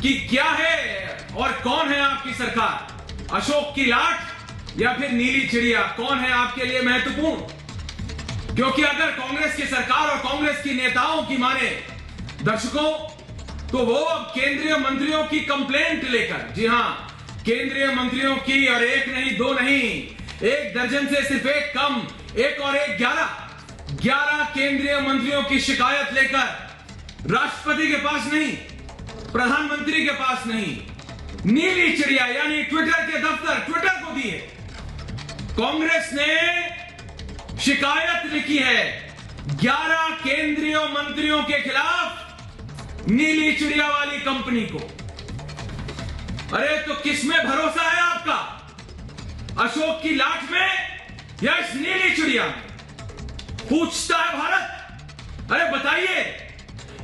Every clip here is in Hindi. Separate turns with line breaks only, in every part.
कि क्या है और कौन है आपकी सरकार, अशोक की लाट या फिर नीली चिड़िया, कौन है आपके लिए महत्वपूर्ण? क्योंकि अगर कांग्रेस की सरकार और कांग्रेस की नेताओं की माने दर्शकों, तो वो अब केंद्रीय मंत्रियों की कंप्लेंट लेकर, जी हां, केंद्रीय मंत्रियों की, और एक नहीं दो नहीं, एक दर्जन से सिर्फ एक कम, एक और एक 11 केंद्रीय मंत्रियों की शिकायत लेकर राष्ट्रपति के पास नहीं, प्रधानमंत्री के पास नहीं, नीली चिड़िया यानी ट्विटर के दफ्तर, ट्विटर को दी है। कांग्रेस ने शिकायत लिखी है 11 केंद्रीय मंत्रियों के खिलाफ नीली चिड़िया वाली कंपनी को। अरे तो किसमें भरोसा है आपका, अशोक की लाट में या इस नीली चिड़िया में? पूछता है भारत। अरे बताइए,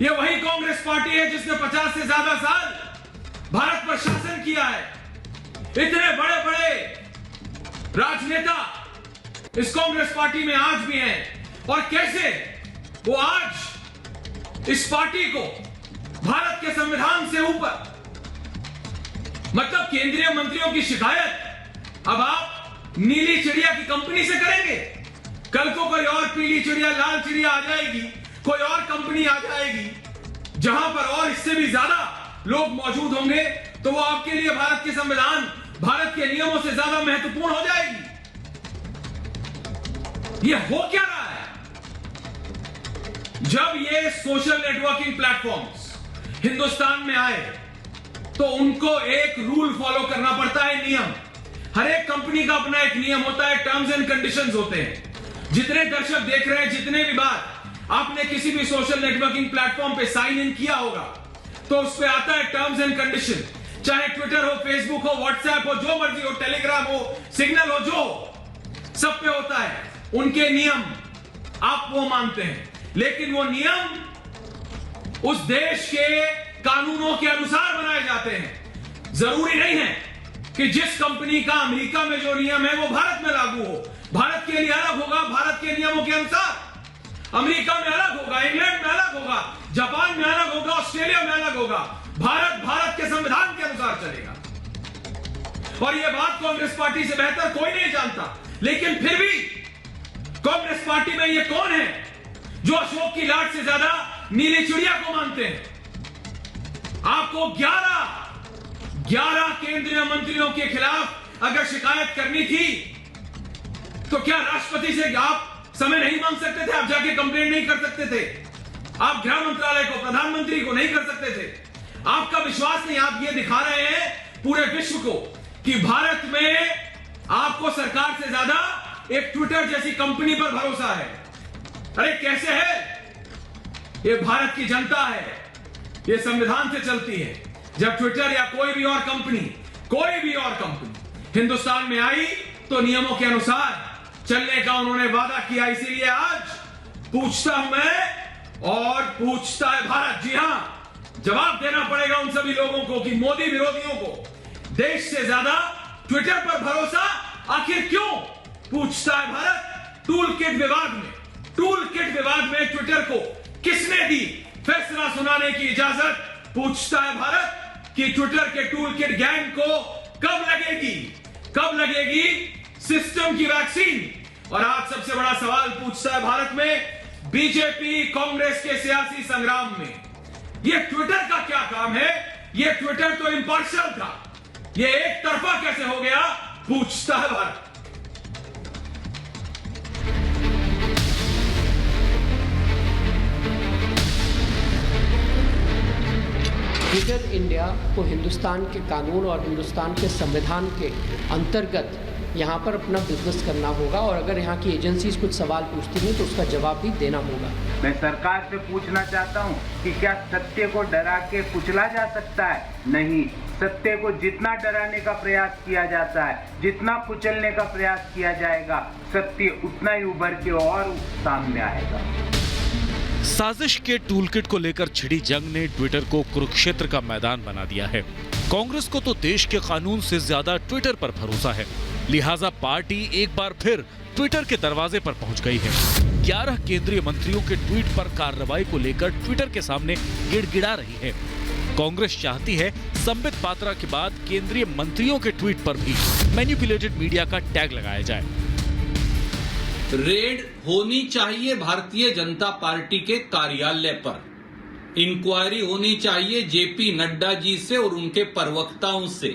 ये वही कांग्रेस पार्टी है जिसने 50 से ज्यादा साल भारत पर शासन किया है। इतने बड़े बड़े राजनेता इस कांग्रेस पार्टी में आज भी हैं, और कैसे वो आज इस पार्टी को भारत के संविधान से ऊपर, मतलब केंद्रीय मंत्रियों की शिकायत अब आप नीली चिड़िया की कंपनी से करेंगे। कल को कोई और पीली चिड़िया, लाल चिड़िया आ जाएगी, कोई और कंपनी आ जाएगी जहां पर और इससे भी ज्यादा लोग मौजूद होंगे, तो वो आपके लिए भारत के संविधान, भारत के नियमों से ज्यादा महत्वपूर्ण हो जाएगी। ये हो क्या रहा है? जब ये सोशल नेटवर्किंग प्लेटफॉर्म्स हिंदुस्तान में आए तो उनको एक रूल फॉलो करना पड़ता है, नियम। हर एक कंपनी का अपना एक नियम होता है, टर्म्स एंड कंडीशंस होते हैं। जितने दर्शक देख रहे हैं, जितने भी बार आपने किसी भी सोशल नेटवर्किंग प्लेटफॉर्म पे साइन इन किया होगा, तो उस पे आता है टर्म्स एंड कंडीशन। चाहे ट्विटर हो, फेसबुक हो, व्हाट्सएप हो, जो मर्जी हो, टेलीग्राम हो, सिग्नल हो, जो सब पे होता है उनके नियम, आप वो मानते हैं। लेकिन वो नियम उस देश के कानूनों के अनुसार बनाए जाते हैं। जरूरी नहीं है कि जिस कंपनी का अमेरिका में जो नियम है वो भारत में लागू हो। भारत के लिए अलग होगा, भारत के नियमों के अनुसार। अमेरिका में अलग होगा, इंग्लैंड में अलग होगा, जापान में अलग होगा, ऑस्ट्रेलिया में अलग होगा। भारत के संविधान के अनुसार चलेगा। और यह बात कांग्रेस पार्टी से बेहतर कोई नहीं जानता। लेकिन फिर भी कांग्रेस पार्टी में ये कौन है जो अशोक की लाट से ज्यादा नीली चिड़िया को मानते हैं? आपको 11 केंद्रीय मंत्रियों के खिलाफ अगर शिकायत करनी थी, तो क्या राष्ट्रपति से आप समय नहीं मांग सकते थे? आप जाके कंप्लेंट नहीं कर सकते थे? आप गृह मंत्रालय को, प्रधानमंत्री को नहीं कर सकते थे? आपका विश्वास नहीं। आप ये दिखा रहे हैं पूरे विश्व को कि भारत में आपको सरकार से ज्यादा एक ट्विटर जैसी कंपनी पर भरोसा है। अरे कैसे है? ये भारत की जनता है, ये संविधान से चलती है। जब ट्विटर या कोई भी और कंपनी हिंदुस्तान में आई तो नियमों के अनुसार चलने का उन्होंने वादा किया। इसीलिए आज पूछता हूं मैं और पूछता है भारत। जी हां, जवाब देना पड़ेगा उन सभी लोगों को कि मोदी विरोधियों को देश से ज्यादा ट्विटर पर भरोसा आखिर क्यों? पूछता है भारत। टूल किट विवाद में ट्विटर को किसने दी फैसला सुनाने की इजाजत? पूछता है भारत कि ट्विटर के टूल किट गैंग को कब लगेगी सिस्टम की वैक्सीन? और आज सबसे बड़ा सवाल पूछता है भारत में बीजेपी कांग्रेस के सियासी संग्राम में, ये ट्विटर का क्या काम है? ये ट्विटर तो इम्पार्शियल था, ये एक तरफा कैसे हो गया? पूछता है भारत।
ट्विटर इंडिया को हिंदुस्तान के कानून और हिंदुस्तान के संविधान के अंतर्गत यहाँ पर अपना बिजनेस करना होगा, और अगर यहाँ की एजेंसीज कुछ सवाल पूछती हैं तो उसका जवाब भी देना होगा।
मैं सरकार से पूछना चाहता हूँ कि क्या सत्य को डरा के कुचला जा सकता है? नहीं, सत्य को जितना डराने का प्रयास किया जाता है, जितना कुचलने का प्रयास किया जाएगा, सत्य उतना ही उभर के और सामने आएगा।
साजिश के टूलकिट को लेकर छिड़ी जंग ने ट्विटर को कुरुक्षेत्र का मैदान बना दिया है। कांग्रेस को तो देश के कानून से ज्यादा ट्विटर पर भरोसा है, लिहाजा पार्टी एक बार फिर ट्विटर के दरवाजे पर पहुंच गई है। 11 केंद्रीय मंत्रियों के ट्वीट पर कार्रवाई को लेकर ट्विटर के सामने गिड़गिड़ा रही है। कांग्रेस चाहती है संबित पात्रा के बाद केंद्रीय मंत्रियों के ट्वीट पर भी मैनिपुलेटेड मीडिया का टैग लगाया जाए।
रेड होनी चाहिए भारतीय जनता पार्टी के कार्यालय पर, इंक्वायरी होनी चाहिए जेपी नड्डा जी से और उनके प्रवक्ताओं से,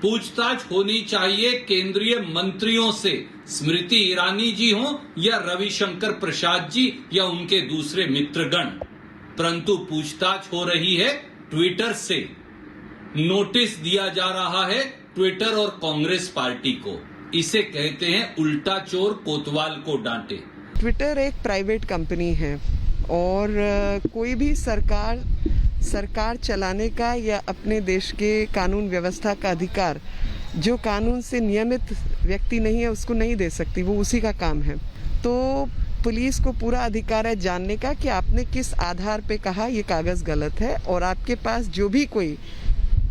पूछताछ होनी चाहिए केंद्रीय मंत्रियों से, स्मृति ईरानी जी हो या रविशंकर प्रसाद जी या उनके दूसरे मित्रगण, परंतु पूछताछ हो रही है ट्विटर से। नोटिस दिया जा रहा है ट्विटर और कांग्रेस पार्टी को। इसे कहते हैं उल्टा चोर कोतवाल को डांटे।
ट्विटर एक प्राइवेट कंपनी है और कोई भी सरकार चलाने का या अपने देश के कानून व्यवस्था का अधिकार जो कानून से नियमित व्यक्ति नहीं है उसको नहीं दे सकती, वो उसी का काम है। तो पुलिस को पूरा अधिकार है जानने का कि आपने किस आधार पे कहा ये कागज़ गलत है, और आपके पास जो भी कोई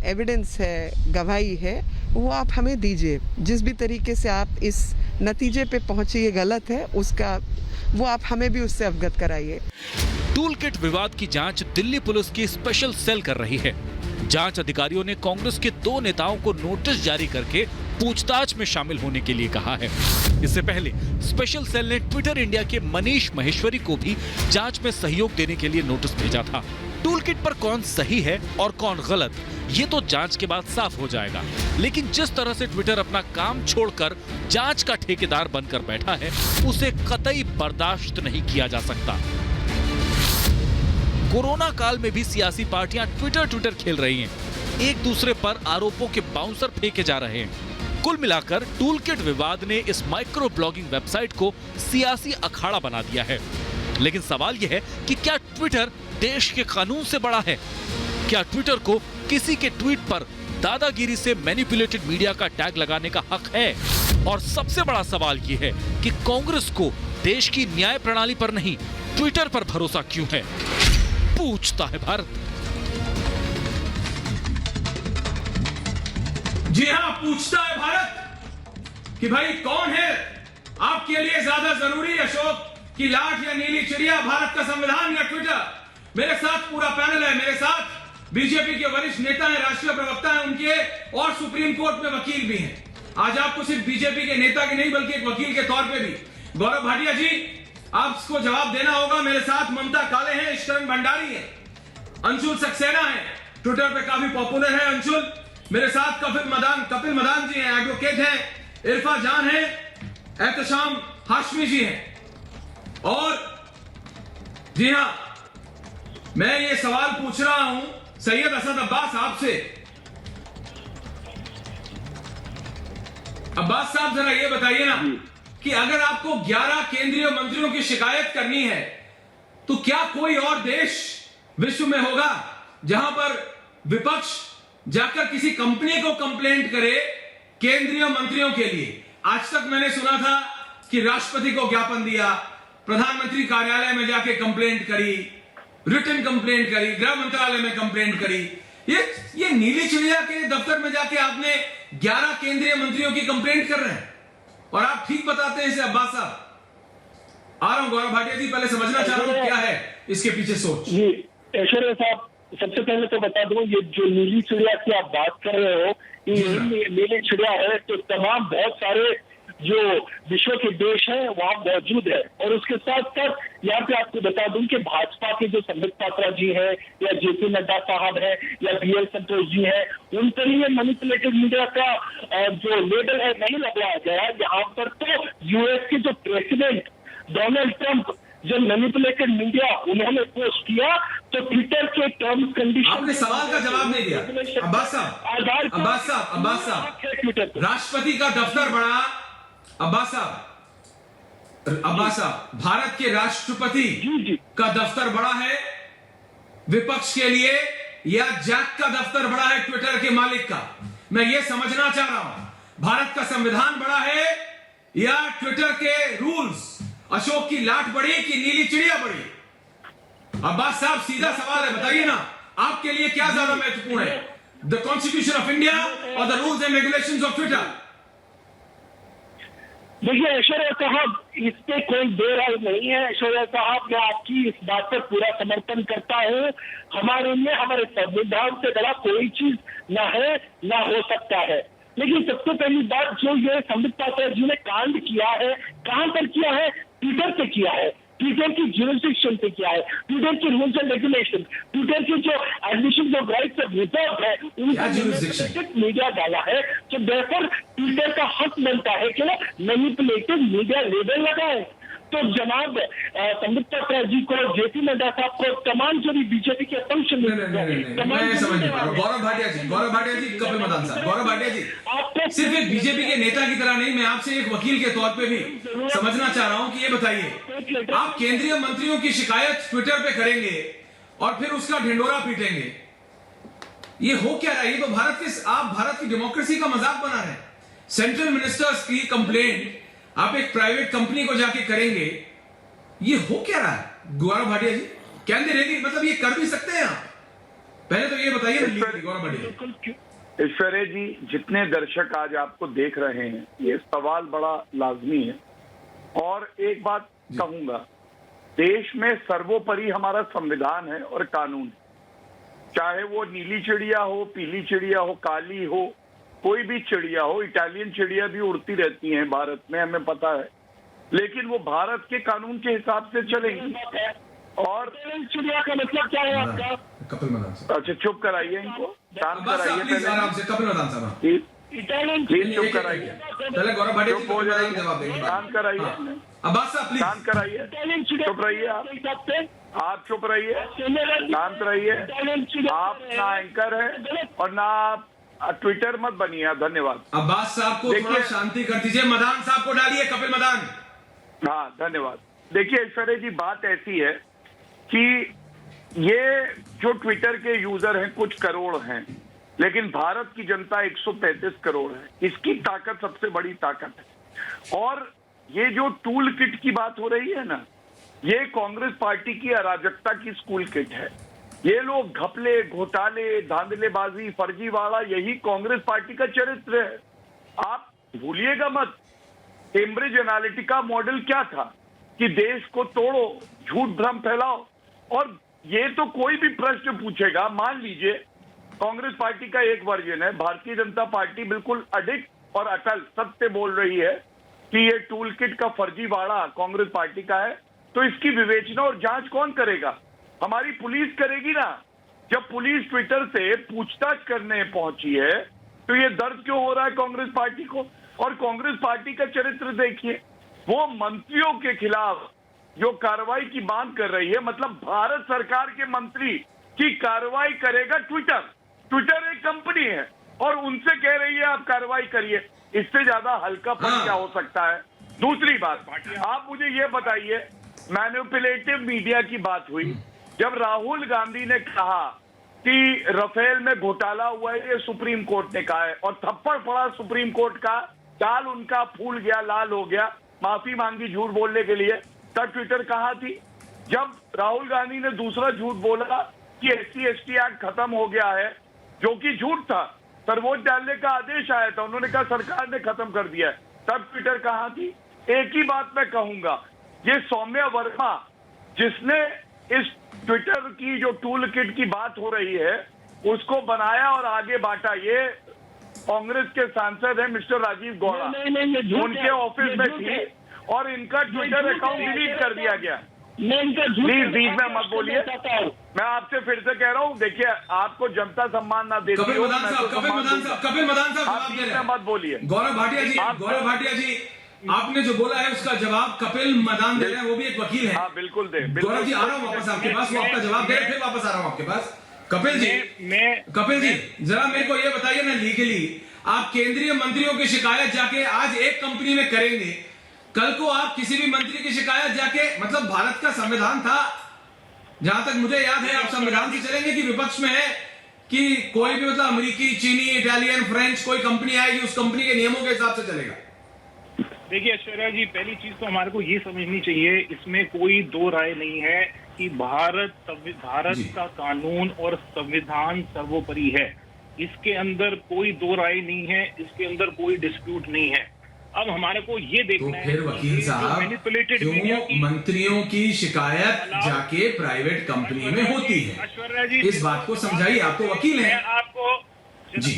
एविडेंस है, गवाही है, वो आप हमें दीजिए। जिस भी तरीके से आप इस नतीजे पे पहुंचे ये गलत है, उसका वो आप हमें भी उससे अवगत कराइए।
टूलकिट विवाद की जांच दिल्ली पुलिस की स्पेशल सेल कर रही है। जांच अधिकारियों ने कांग्रेस के 2 नेताओं को नोटिस जारी करके पूछताछ में शामिल होने के लिए कहा है। इससे पहले स्पेशल सेल ने ट्विटर इंडिया के मनीष महेश्वरी को भी जांच में सहयोग देने के लिए नोटिस भेजा था। टूलकिट पर कौन सही है और कौन गलत, ये तो जांच के बाद साफ हो जाएगा। लेकिन जिस तरह से ट्विटर अपना काम छोड़कर जांच का ठेकेदार बनकर बैठा है, उसे कतई बर्दाश्त नहीं किया जा सकता। कोरोना काल में भी सियासी पार्टियां ट्विटर खेल रही हैं, एक दूसरे पर आरोपों के बाउंसर फेंके जा रहे हैं। कुल मिलाकर टूलकिट विवाद ने इस माइक्रो ब्लॉगिंग वेबसाइट को सियासी अखाड़ा बना दिया है। लेकिन सवाल यह है कि क्या ट्विटर देश के कानून से बड़ा है? क्या ट्विटर को किसी के ट्वीट पर दादागिरी से मैनिपुलेटेड मीडिया का टैग लगाने का हक है? और सबसे बड़ा सवाल यह है कि कांग्रेस को देश की न्याय प्रणाली पर नहीं, ट्विटर पर भरोसा क्यों है? पूछता है भारत।
जी हां, पूछता है भारत कि भाई कौन है आपके लिए ज्यादा जरूरी, अशोक की लाठ या नीली चिड़िया, भारत का संविधान या ट्विटर? मेरे साथ पूरा पैनल है, मेरे साथ बीजेपी के वरिष्ठ नेता हैं, राष्ट्रीय प्रवक्ता हैं उनके, और सुप्रीम कोर्ट में वकील भी हैं। आज आपको सिर्फ बीजेपी के नेता के नहीं बल्कि एक वकील के तौर पे भी, गौरव भाटिया जी, आपको जवाब देना होगा। मेरे साथ ममता काले हैं, इश्करण भंडारी है, अंशुल सक्सेना है, ट्विटर पे काफी पॉपुलर है अंशुल। मेरे साथ कपिल मदान जी हैं, एडवोकेट हैं, इरफा जान है, एहतशाम हाशमी जी हैं। और जी हां, मैं ये सवाल पूछ रहा हूं सैयद असद अब्बास साहब से। अब्बास साहब जरा ये बताइए ना कि अगर आपको 11 केंद्रीय मंत्रियों की शिकायत करनी है तो क्या कोई और देश विश्व में होगा जहां पर विपक्ष जाकर किसी कंपनी को कंप्लेंट करे केंद्रीय मंत्रियों के लिए? आज तक मैंने सुना था कि राष्ट्रपति को ज्ञापन दिया, प्रधानमंत्री कार्यालय में जाके कंप्लेंट करी, रिटन कंप्लेंट करी, गृह मंत्रालय में कंप्लेंट करी। ये नीली चिड़िया के दफ्तर में जाके आपने 11 केंद्रीय मंत्रियों की कंप्लेंट कर रहे हैं और आप ठीक बताते हैं इसे। अब्बास साहब, आ रहा हूं गौरव भाटिया जी, पहले समझना चाह रहा हूं क्या है इसके पीछे सोच।
जी ऐश्वर्या साहब, सबसे पहले तो बता दूं, ये जो नीली चिड़िया की आप बात कर रहे हो, ये नीली चिड़िया है तो तमाम बहुत सारे जो विश्व के देश हैं वहां मौजूद है। और उसके साथ साथ यहाँ पे आपको बता दूं कि भाजपा के जो संबित पात्रा जी है या जेपी नड्डा साहब है या बीएल संतोष जी है, उन पर ही मैनिपुलेटेड मीडिया का जो लेबल है नहीं लगाया गया। यहाँ पर तो यूएस के जो प्रेसिडेंट डोनाल्ड ट्रंप जब मैनिपुलेटेड मीडिया उन्होंने पोस्ट किया तो ट्विटर के टर्म्स कंडीशन,
आपने सवाल का जवाब नहीं दिया अब्बास साहब। राष्ट्रपति का दफ्तर बड़ा, अब्बास साहब, भारत के राष्ट्रपति का दफ्तर बड़ा है विपक्ष के लिए या जैक का दफ्तर बड़ा है ट्विटर के मालिक का? मैं ये समझना चाह रहा हूं, भारत का संविधान बड़ा है या ट्विटर के रूल्स? अशोक की लाठ बड़ी कि नीली चिड़िया बड़ी? अब्बास साहब, सीधा सवाल है, बताइए ना, आपके लिए क्या ज्यादा महत्वपूर्ण है, द कॉन्स्टिट्यूशन ऑफ इंडिया और the rules and regulations of Twitter?
देखिए ऐश्वर्या साहब, इस पे कोई दो राय नहीं है। ऐश्वर्या साहब, मैं आपकी इस बात पर पूरा समर्थन करता हूँ। हमारे लिए हमारे संविधान से बड़ा कोई चीज ना है ना हो सकता है। लेकिन सबसे पहली बात, जो ये संबित पात्रा जी ने कांड किया है, कहां पर किया है? ट्विटर पे किया है। ट्विटर की ज्यूरिसडिक्शन पे किया है, ट्विटर की रूल्स एंड रेगुलेशन, ट्विटर की जो admission of rights of report है, उनको मीडिया डाला है। तो देयरफॉर ट्विटर का हक बनता है कि ना मैनिपुलेटिव मीडिया लेबल लगाए। तो जनाब संबित पात्रा जी को, जेपी नड्डा साहब को, तमाम जो भी बीजेपी के फंक्शन
मैं समझ नहीं पा रहा हूँ। गौरव भाटिया जी, कपिल मदान साहब, गौरव भाटिया जी, सिर्फ एक बीजेपी के नेता की तरह नहीं, मैं आपसे एक वकील के तौर पे भी समझना चाह रहा हूँ कि ये बताइए, आप केंद्रीय मंत्रियों की शिकायत ट्विटर पे करेंगे और फिर उसका ढिंडोरा पीटेंगे, ये हो क्या रहा है? ये तो आप भारत की डेमोक्रेसी का मजाक बना रहे हैं। सेंट्रल मिनिस्टर्स की कंप्लेंट आप एक प्राइवेट कंपनी को जाके करेंगे, ये हो क्या रहा है? गौरव भाटिया जी, कैन दे रियली, मतलब ये कर भी सकते हैं आप? पहले तो ये बताइए ना गौरव भाटिया जी।
ऐश्वर्या जी, जितने दर्शक आज आपको देख रहे हैं, ये सवाल बड़ा लाजमी है। और एक बात कहूंगा, देश में सर्वोपरि हमारा संविधान है और कानून है। चाहे वो नीली चिड़िया हो, पीली चिड़िया हो, काली हो, कोई भी चिड़िया हो, इटालियन चिड़िया भी उड़ती रहती हैं भारत में, हमें पता है, लेकिन वो भारत के कानून के हिसाब से चलेंगी। और
चिड़िया का मतलब क्या है आपका?
कपिल मदान साहब,
अच्छा चुप कराइए इनको, शांत कराइए पहले।
आराम से कपिल मदान साहब,
प्लीज चुप कराइए।
पहले गौरव भाटिया जी
चुप हो जाइए,
जवाब देंगे।
शांत कराइए,
अब्बास साहब प्लीज
शांत कराइए, चुप रहिए आप चुप रहिए, शांत रहिए। आप ना एंकर है और ना आप ट्विटर मत बनिए। धन्यवाद।
अब्बास साहब को थोड़ा शांति कर दीजिए, मदान साहब को डालिए, कपिल मदान।
हाँ धन्यवाद। देखिए ऐश्वर्या जी, बात ऐसी है कि ये जो ट्विटर के यूजर हैं कुछ करोड़ हैं, लेकिन भारत की जनता 135 करोड़ है। इसकी ताकत सबसे बड़ी ताकत है। और ये जो टूल किट की बात हो रही है ना, ये कांग्रेस पार्टी की अराजकता की स्कूल किट है। ये लोग घपले, घोटाले, धांधलेबाजी, फर्जीवाड़ा, यही कांग्रेस पार्टी का चरित्र है। आप भूलिएगा मत, कैम्ब्रिज एनालिटिका मॉडल क्या था कि देश को तोड़ो, झूठ भ्रम फैलाओ। और ये तो कोई भी प्रश्न पूछेगा, मान लीजिए कांग्रेस पार्टी का एक वर्जन है, भारतीय जनता पार्टी बिल्कुल अडिग और अटल सत्य बोल रही है कि ये टूल किट का फर्जीवाड़ा कांग्रेस पार्टी का है, तो इसकी विवेचना और जांच कौन करेगा? हमारी पुलिस करेगी ना। जब पुलिस ट्विटर से पूछताछ करने पहुंची है, तो ये दर्द क्यों हो रहा है कांग्रेस पार्टी को? और कांग्रेस पार्टी का चरित्र देखिए, वो मंत्रियों के खिलाफ जो कार्रवाई की मांग कर रही है, मतलब भारत सरकार के मंत्री की कार्रवाई करेगा ट्विटर। ट्विटर एक कंपनी है और उनसे कह रही है आप कार्रवाई करिए। इससे ज्यादा हल्कापन क्या हो सकता है? दूसरी बात, आप मुझे ये बताइए, मैनिपुलेटिव मीडिया की बात हुई, जब राहुल गांधी ने कहा कि राफेल में घोटाला हुआ है, ये सुप्रीम कोर्ट ने कहा है, और थप्पड़ पड़ा सुप्रीम कोर्ट का, चाल उनका फूल गया, लाल हो गया, माफी मांगी झूठ बोलने के लिए, तब ट्विटर कहाँ थी? जब राहुल गांधी ने दूसरा झूठ बोला कि SC/ST एक्ट खत्म हो गया है, जो कि झूठ था, सर्वोच्च न्यायालय का आदेश आया था, उन्होंने कहा सरकार ने खत्म कर दिया है, तब ट्विटर कहाँ थी? एक ही बात मैं कहूंगा, ये सौम्या वर्मा जिसने इस ट्विटर की जो टूल किट की बात हो रही है उसको बनाया और आगे बांटा, ये कांग्रेस के सांसद है मिस्टर राजीव गौड़ा, उनके ऑफिस में थी और इनका ट्विटर अकाउंट डिलीट कर दिया गया। प्लीज बीच में मत बोलिए, मैं आपसे फिर से कह रहा हूँ, देखिए आपको जनता सम्मान ना देती हो,
कपिल मदान साहब
मत बोलिए।
गौरव भाटिया जी, आपने जो बोला है उसका जवाब कपिल मदान दे रहे हैं, वो भी एक वकील है।
हाँ बिल्कुल दे।
गौरव जी, आ रहा हूँ वापस आपके पास, वो आपका जवाब दे रहे, फिर वापस आ रहा हूँ आपके पास। कपिल जी, जरा मेरे को ये बताइए ना, लीगली आप केंद्रीय मंत्रियों की शिकायत जाके आज एक कंपनी में करेंगे, कल को आप किसी भी मंत्री की शिकायत जाके, मतलब भारत का संविधान था, जहां तक मुझे याद है आप संविधान से चलेंगे कि विपक्ष में है कि कोई भी मतलब अमेरिकी, चीनी, इटालियन, फ्रेंच कोई कंपनी आएगी, उस कंपनी के नियमों के हिसाब से चलेगा?
देखिए ऐश्वर्या जी, पहली चीज तो हमारे को ये समझनी चाहिए, इसमें कोई दो राय नहीं है कि भारत का कानून और संविधान सर्वोपरि है। इसके अंदर कोई दो राय नहीं है, इसके अंदर कोई डिस्प्यूट नहीं है। अब हमारे को ये
तो
देखना
फिर
है
वकील साहब
मैनिपुलेटेड
क्यों मंत्रियों की शिकायत जाके प्राइवेट कंपनी में होती है?
ऐश्वर्या जी,
इस बात को समझाइए, आप तो वकील हैं।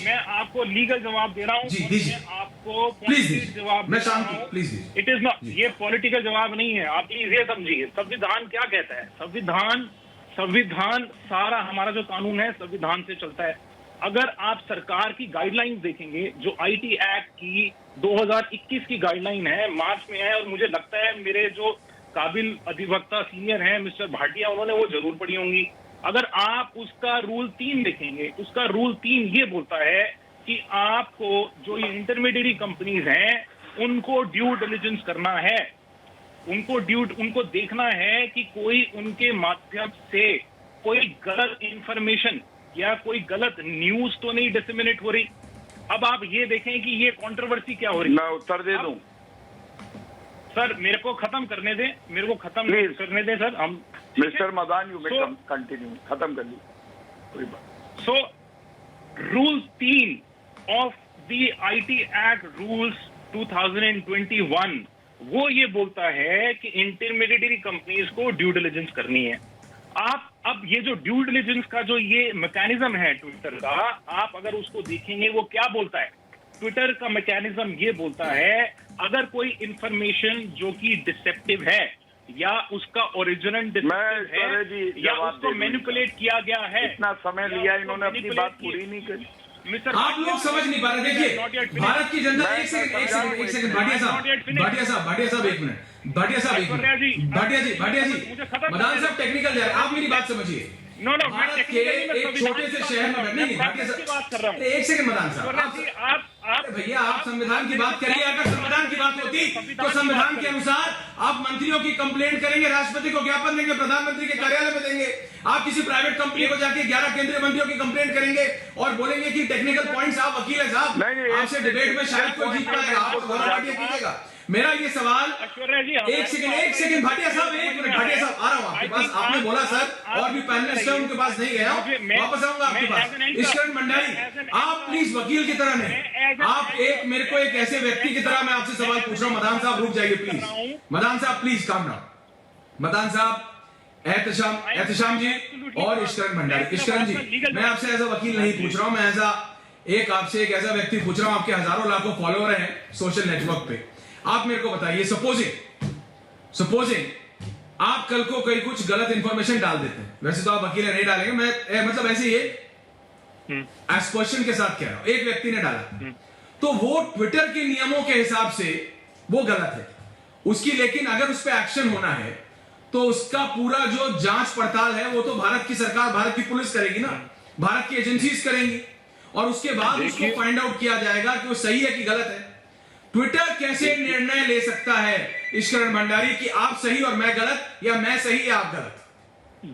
मैं आपको लीगल जवाब दे रहा हूँ,
जी दीजिए,
आपको
प्लीज
पॉलिटिकल
दीजिए,
जवाब
मैं
दे रहा
शांत हूँ,
हूँ।
प्लीज दीजिए।
इट इज नॉट, ये पॉलिटिकल जवाब नहीं है। आप प्लीज ये समझिए, संविधान क्या कहता है। संविधान सारा हमारा जो कानून है संविधान से चलता है। अगर आप सरकार की गाइडलाइंस देखेंगे, जो आईटी एक्ट की 2021 की गाइडलाइन है, मार्च में है, और मुझे लगता है मेरे जो काबिल अधिवक्ता सीनियर हैं मिस्टर भाटिया, उन्होंने वो जरूर पढ़ी होंगी। अगर आप उसका रूल 3 देखेंगे, उसका रूल 3 ये बोलता है कि आपको जो ये इंटरमीडिएट कंपनीज हैं उनको ड्यू डिलिजेंस करना है, उनको देखना है कि कोई उनके माध्यम से कोई गलत इंफॉर्मेशन या कोई गलत न्यूज तो नहीं डिसेमिनेट हो रही। अब आप ये देखें कि ये कंट्रोवर्सी क्या हो रही है।
मैं उत्तर दे दूं?
सर मेरे को खत्म करने दें, करने दें सर। हम
mister Madan, you may continue, खत्म कर ली कोई बात।
So rule 3 of the IT act rules 2021 वो ये बोलता है कि इंटरमीडिएटरी कंपनीज को ड्यू डिलिजेंस करनी है। आप अब ये जो ड्यू डिलिजेंस का जो ये मैकेनिज्म है ट्विटर का, आप अगर उसको देखेंगे वो क्या बोलता है। ट्विटर का मैकेनिज्म ये बोलता है अगर कोई इंफॉर्मेशन जो कि डिसेप्टिव है या उसका ओरिजिनल डिसेप्टिव है या उसको मैनिपुलेट किया गया है।
इतना समय लिया इन्होंने, अपनी बात पूरी नहीं करी।
आप लोग समझ नहीं पा रहे। देखिए भारत की जनता, एक सेकंड भाटिया साहब एक मिनट, भाटिया साहब एक मिनट, भाटिया जी, मदान साहब टेक्निकल जा रहे हैं, आप मेरी बात समझिए। भारत के एक छोटे से शहर में नहीं, भाटिया साहब एक सेकंड, मदान साहब आप भैया आप संविधान की बात करिए। अगर संविधान की बात होती तो संविधान के अनुसार आप मंत्रियों की कंप्लेंट करेंगे, राष्ट्रपति को ज्ञापन देंगे, प्रधानमंत्री के कार्यालय में देंगे। आप किसी प्राइवेट कंपनी को जाके 11 केंद्रीय मंत्रियों की कंप्लेंट करेंगे और बोलेंगे कि टेक्निकल पॉइंट्स, आप वकील है साहब, आपसे डिबेट में शायद कोई जीत पाएगा, आप भाटिया कीजिएगा। मेरा ये सवाल, एक सेकंड भाटिया साहब, एक मिनट भाटिया साहब, आ रहा हूँ आपके पास। आपने बोला सर और भी पैनलिस्ट है उनके पास नहीं गया हूँ, वापस आऊंगा आपके पास। ईश्वरन भंडारी, आप प्लीज वकील की तरह नहीं, आप एक मेरे को एक ऐसे व्यक्ति की तरह मैं आपसे सवाल पूछ रहा हूँ। मदान साहब रुक जाइए प्लीज, मदान साहब प्लीज काम डाउन। मदान साहब, एहतशाम जी और ईश्वरन भंडारी। ईश्वरन जी, मैं आपसे एज अ वकील नहीं पूछ रहा हूँ, मैं आपसे एक ऐसा व्यक्ति पूछ रहा हूँ, आपके हजारों लाखों फॉलोअर हैं सोशल नेटवर्क पे। आप मेरे को बताइए, सपोजिंग आप कल को कहीं कुछ गलत इंफॉर्मेशन डाल देते हैं, वैसे तो आप वकील नहीं डालेंगे, मैं मतलब ऐसे ये एज क्वेश्चन के साथ कह रहा हूं, एक व्यक्ति ने डाला तो वो ट्विटर के नियमों के हिसाब से वो गलत है उसकी, लेकिन अगर उस पर एक्शन होना है तो उसका पूरा जो जांच पड़ताल है वो तो भारत की सरकार, भारत की पुलिस करेगी ना, भारत की एजेंसीज करेंगी, और उसके बाद उसको फाइंड आउट किया जाएगा कि वो सही है कि गलत है। ट्विटर कैसे निर्णय ले सकता है ईश्वरन भंडारी कि आप सही और मैं गलत, या मैं सही या आप गलत?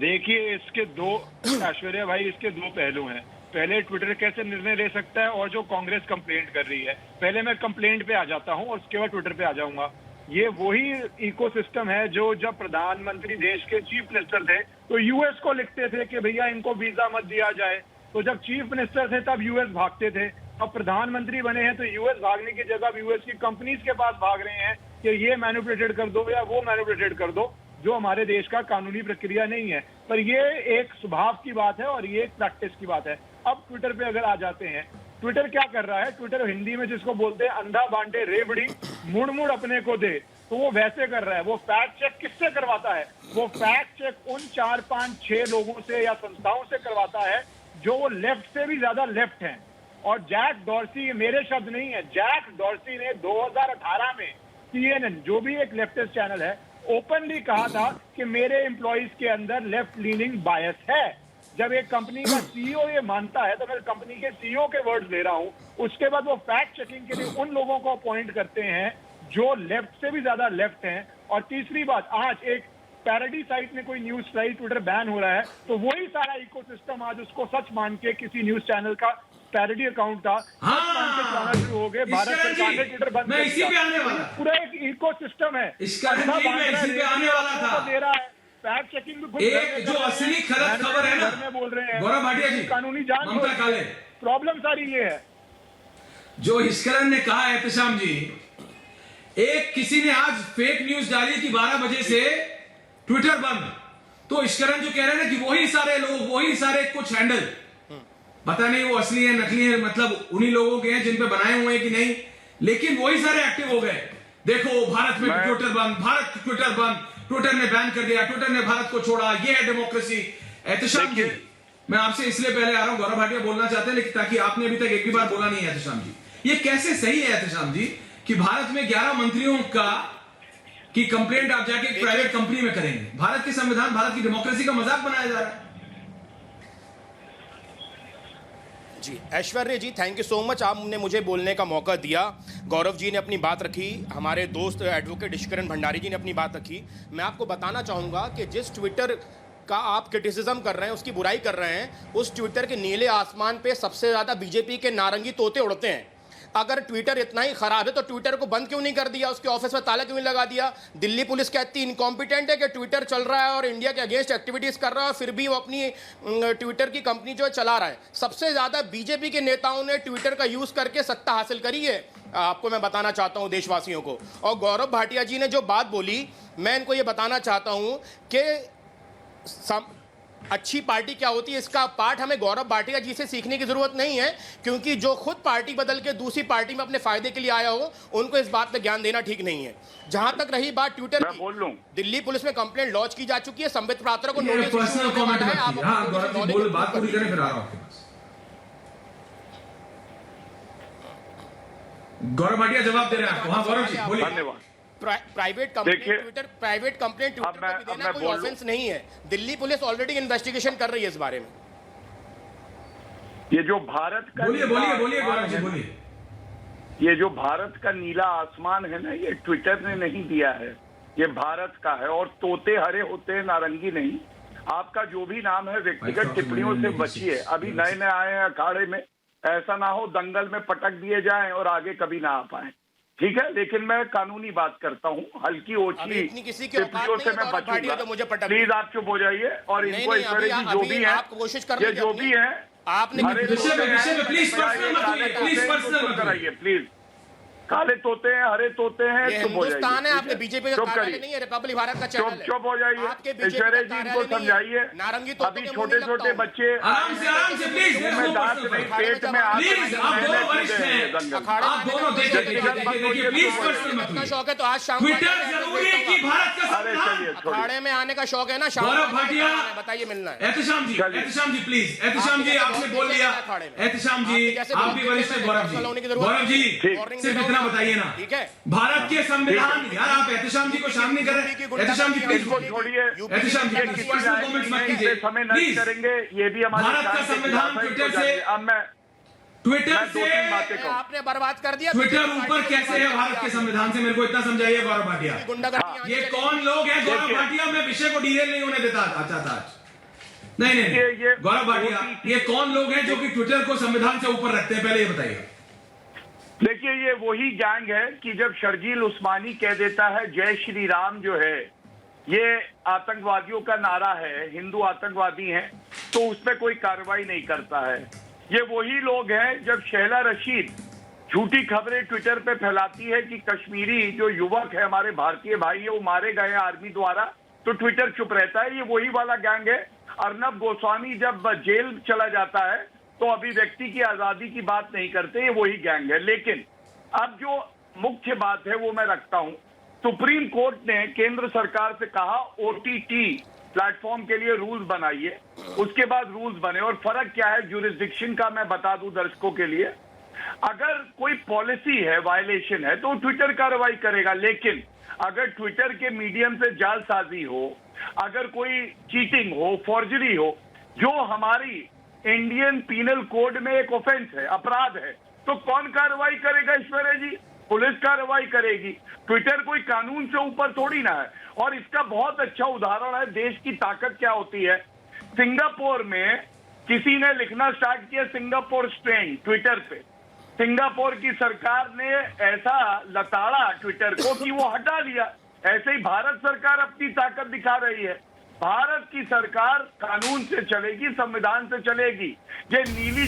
देखिए इसके दो, ऐश्वर्या भाई, इसके दो पहलू हैं। पहले ट्विटर कैसे निर्णय ले सकता है और जो कांग्रेस कंप्लेंट कर रही है। पहले मैं कंप्लेंट पे आ जाता हूं और उसके बाद ट्विटर पे आ जाऊंगा। ये वही इकोसिस्टम है जो जब प्रधानमंत्री देश के चीफ मिनिस्टर थे तो यूएस को लिखते थे कि भैया इनको वीजा मत दिया जाए, तो जब चीफ मिनिस्टर थे तब यूएस भागते थे। अब प्रधानमंत्री बने हैं तो यूएस भागने की जगह यूएस की कंपनीज के पास भाग रहे हैं कि ये मैनिपुलेटेड कर दो या वो मैनिपुलेटेड कर दो, जो हमारे देश का कानूनी प्रक्रिया नहीं है। पर ये एक स्वभाव की बात है और ये एक प्रैक्टिस की बात है। अब ट्विटर पे अगर आ जाते हैं, ट्विटर क्या कर रहा है, ट्विटर हिंदी में जिसको बोलते हैं अंधा बांटे रेवड़ी, मुड़ मुड़ अपने को दे, तो वो वैसे कर रहा है। वो फैक्ट चेक किससे करवाता है? वो फैक्ट चेक उन 4, 5, 6 लोगों से या संस्थाओं से करवाता है जो वो लेफ्ट से भी ज्यादा लेफ्ट हैं। और जैक डॉर्सी, मेरे शब्द नहीं है, जैक डॉर्सी ने 2018 में CNN, जो भी एक लेफ्टिस्ट चैनल है, ओपनली कहा था कि मेरे एम्प्लॉइज के अंदर लेफ्ट लीनिंग बायस है। जब एक कंपनी का CEO ये मानता है तो मैं कंपनी के CEO के वर्ड्स ले रहा हूं। उसके बाद वो फैक्ट चेकिंग के लिए उन लोगों को अपॉइंट करते हैं जो लेफ्ट से भी ज्यादा लेफ्ट हैं। और तीसरी बात, आज एक पैरोडी साइट में कोई न्यूज साइट ट्विटर बैन हो रहा है तो वही सारा इकोसिस्टम आज उसको सच मान के किसी न्यूज चैनल का पैरोडी अकाउंट था शुरू हो गए। भारत सरकार ने ट्विटर बंद कर दिया। पूरा एक इकोसिस्टम है, दे रहा है फैक्ट चेकिंग भी।
एक जो असली खबर है ना,
बोल रहे हैं
गौरव भाटिया जी,
कानूनी जांच,
प्रॉब्लम
सारी ये है
जो ईश्वरन ने कहा, एहतशाम जी, एक किसी ने आज फेक न्यूज डाली कि 12 बजे से ट्विटर बंद, तो इश्करन जो कह रहे हैं ना कि वही सारे लोग, वही सारे कुछ हैंडल, पता नहीं वो असली है नकली है, मतलब उन्हीं लोगों के हैं जिन पे बनाए हुए हैं कि नहीं, लेकिन वही सारे एक्टिव हो गए। देखो भारत में ट्विटर बंद, भारत ट्विटर बंद, ट्विटर ने बैन कर दिया, ट्विटर ने भारत को छोड़ा, ये है डेमोक्रेसी। एहतशाम जी, मैं आपसे इसलिए पहले आ रहा हूं, गौरव भाटिया बोलना चाहते हैं लेकिन ताकि आपने अभी तक एक भी बार बोला नहीं है एहतशाम जी, ये कैसे सही है एहतशाम जी कि भारत में 11 मंत्रियों की कंप्लेंट आप जाके एक प्राइवेट कंपनी में करेंगे? भारत के संविधान, भारत की डेमोक्रेसी का मजाक बनाया जा रहा है।
जी ऐश्वर्या जी, थैंक यू सो मच, आपने मुझे बोलने का मौका दिया। गौरव जी ने अपनी बात रखी, हमारे दोस्त एडवोकेट इश्करन भंडारी जी ने अपनी बात रखी। मैं आपको बताना चाहूँगा कि जिस ट्विटर का आप क्रिटिसिज्म कर रहे हैं, उसकी बुराई कर रहे हैं, उस ट्विटर के नीले आसमान पे सबसे ज़्यादा बीजेपी के नारंगी तोते उड़ते हैं। अगर ट्विटर इतना ही खराब है तो ट्विटर को बंद क्यों नहीं कर दिया, उसके ऑफिस में ताला क्यों नहीं लगा दिया? दिल्ली पुलिस कहती इनकॉम्पिटेंट है कि ट्विटर चल रहा है और इंडिया के अगेंस्ट एक्टिविटीज़ कर रहा है, फिर भी वो अपनी ट्विटर की कंपनी जो है चला रहा है। सबसे ज़्यादा बीजेपी के नेताओं ने ट्विटर का यूज़ करके सत्ता हासिल करी है, आपको मैं बताना चाहता हूँ देशवासियों को। और गौरव भाटिया जी ने जो बात बोली, मैं इनको ये बताना चाहता हूँ कि अच्छी पार्टी क्या होती है, इसका पाठ हमें गौरव भाटिया जी से सीखने की जरूरत नहीं है, क्योंकि जो खुद पार्टी बदल के दूसरी पार्टी में अपने फायदे के लिए आया हो, उनको इस बात पे ज्ञान देना ठीक नहीं है। जहां तक रही बात ट्विटर की,
बोल लूं,
दिल्ली पुलिस में कंप्लेंट लॉन्च की जा चुकी है, संबित पात्रा को नोटिस
पर्सनल कमेंट है, आप बात पूरी करें फिर आ रहा हूं आपके पास। गौरव भाटिया जवाब दे रहे हैं आपको। हाँ गौरव जी बोलिए।
धन्यवाद।
प्राइवेट कंप्लेंट ट्विटर पे भी देना कोई ऑफेंस नहीं है। दिल्ली पुलिस ऑलरेडी इन्वेस्टिगेशन कर रही है इस बारे में।
ये जो भारत का
बोलिए गौरव जी बोलिए।
ये जो भारत का नीला आसमान है ना, ये ट्विटर ने नहीं दिया है, ये भारत का है। और तोते हरे होते हैं, नारंगी नहीं। आपका जो भी नाम है व्यक्तिगत टिप्पणियों से बचिए। अभी नए नए आए हैं अखाड़े में, ऐसा ना हो दंगल में पटक दिए जाएं और आगे कभी ना आ पाए, ठीक है? लेकिन मैं कानूनी बात करता हूँ, हल्की ओछली टिप्पणियों से मैं बचूंगा।
तो
प्लीज आप चुप हो जाइए। और इनको ऐश्वर्या जी जो भी है, ये जो भी है,
आपने
प्लीज काले तोते हैं, हरे तोते हैं, चुप हो जाइए।
हिंदुस्तान है, आपके बीजेपी का कार्यालय नहीं है, रिपब्लिक भारत का चैनल है।
चुप हो जाइए। ऐश्वर्या जी इनको समझाइए।
नारंगी
अभी छोटे छोटे बच्चे
आराम से प्लीज,
दांत नहीं, पेट में
प्लीज, आप दोनों वरिष्ठ हैं, आप दोनों देखिए प्लीज पर्सनल मत
का शौक है तो आज शाम
ट्विटर जरूरी है कि भारत का संविधान?
अखाड़े में आने का शौक है ना, शाम
गौरव भाटिया
बताइए मिलना है।
एहतशाम जी प्लीज, एहतशाम जी आपने बोल लिया। एहतशाम जी आप भी वरिष्ठ हैं। गौरव जी सिर्फ इतना बताइए ना, भारत के संविधान, यार आप एहतशाम जी को शाम नहीं कर रहे। एहतशाम जी प्लीज
छोड़िए,
एहतशाम जी पर्सनल कमेंट्स मत कीजिए
समय नष्ट करेंगे। ये भी हमारे
भारत का संविधान ट्विटर से,
अब मैं
ट्विटर से
आपने बर्बाद कर दिया।
ट्विटर ऊपर कैसे है भारत के संविधान से, मेरे को इतना समझाइए गौरव भाटिया। ये कौन लोग हैं गौरव भाटिया? मैं विषय को डीरेल नहीं होने देता चाहता आज। नहीं गौरव भाटिया, ये कौन लोग हैं जो कि ट्विटर को संविधान से ऊपर रखते हैं, पहले ये बताइए।
देखिए, ये वही गैंग है कि जब शर्जील उस्मानी कह देता है जय श्री राम जो है ये आतंकवादियों का नारा है, हिंदू आतंकवादी हैं, तो उसमें कोई कार्रवाई नहीं करता है। ये वही लोग हैं जब शहला रशीद झूठी खबरें ट्विटर पे फैलाती है कि कश्मीरी जो युवक है, हमारे भारतीय भाई है, वो मारे गए हैं आर्मी द्वारा, तो ट्विटर चुप रहता है। ये वही वाला गैंग है। अर्नब गोस्वामी जब जेल चला जाता है तो अभिव्यक्ति की आजादी की बात नहीं करते, ये वही गैंग है। लेकिन अब जो मुख्य बात है वो मैं रखता हूं। सुप्रीम कोर्ट ने केंद्र सरकार से कहा ओटीटी प्लेटफॉर्म के लिए रूल्स बनाइए, उसके बाद रूल्स बने। और फर्क क्या है ज्यूरिसडिक्शन का मैं बता दूं दर्शकों के लिए। अगर कोई पॉलिसी है, वायलेशन है, तो ट्विटर कार्रवाई करेगा। लेकिन अगर ट्विटर के मीडियम से जालसाजी हो, अगर कोई चीटिंग हो, फॉर्जरी हो, जो हमारी इंडियन पीनल कोड में एक ऑफेंस है, अपराध है, तो कौन कार्रवाई करेगा ऐश्वर्या जी? पुलिस कार्रवाई करेगी। ट्विटर कोई कानून से ऊपर थोड़ी ना है। और इसका बहुत अच्छा उदाहरण है देश की ताकत क्या होती है। सिंगापुर में किसी ने लिखना स्टार्ट किया सिंगापुर स्ट्रेंग ट्विटर पे। सिंगापुर की सरकार ने ऐसा लताड़ा ट्विटर को कि वो हटा लिया। ऐसे ही भारत सरकार अपनी ताकत दिखा रही है। भारत की सरकार कानून से चलेगी, संविधान से चलेगी। ये नीली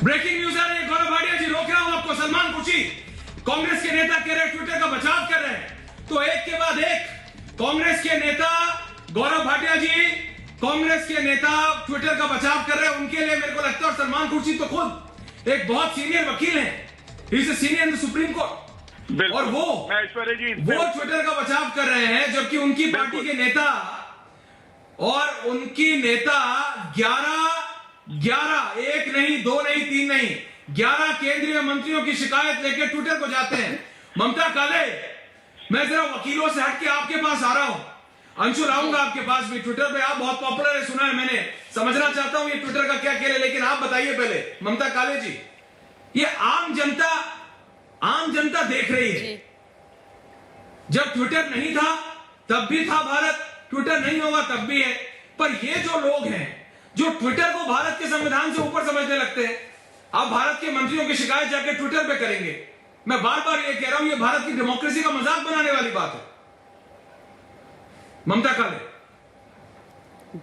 ब्रेकिंग न्यूज आ रही है, गौरव भाटिया जी रोक रहा हूं आपको। सलमान खुर्शीद कांग्रेस के नेता कह रहे हैं ट्विटर का बचाव कर रहे हैं, तो एक के बाद एक कांग्रेस के नेता गौरव भाटिया जी कांग्रेस के नेता ट्विटर का बचाव कर रहे हैं। उनके लिए मेरे को लगता है, और सलमान खुर्शीद तो खुद एक बहुत सीनियर वकील हैं, he is senior in the supreme court, और वो
ऐश्वर्या जी
ट्विटर का बचाव कर रहे हैं, जबकि उनकी पार्टी के नेता और उनकी नेता 11 एक नहीं, 2 नहीं, 3 नहीं, 11 केंद्रीय मंत्रियों की शिकायत लेकर ट्विटर को जाते हैं। ममता काले, मैं जरा वकीलों से हट के आपके पास आ रहा हूं, अंशुल आऊंगा आपके पास भी। ट्विटर पे आप बहुत पॉपुलर है, सुना है मैंने, समझना चाहता हूं ये ट्विटर का क्या खेल है, लेकिन आप बताइए पहले ममता काले जी, ये आम जनता देख रही है। जब ट्विटर नहीं था तब भी था भारत, ट्विटर नहीं होगा तब भी है, पर ये जो लोग हैं जो ट्विटर को भारत के संविधान से ऊपर समझने लगते हैं, आप भारत के मंत्रियों की शिकायत जाके ट्विटर पे करेंगे। मैं बार बार ये कह रहा हूं, ये भारत की डेमोक्रेसी का मजाक बनाने वाली बात है। ममता काले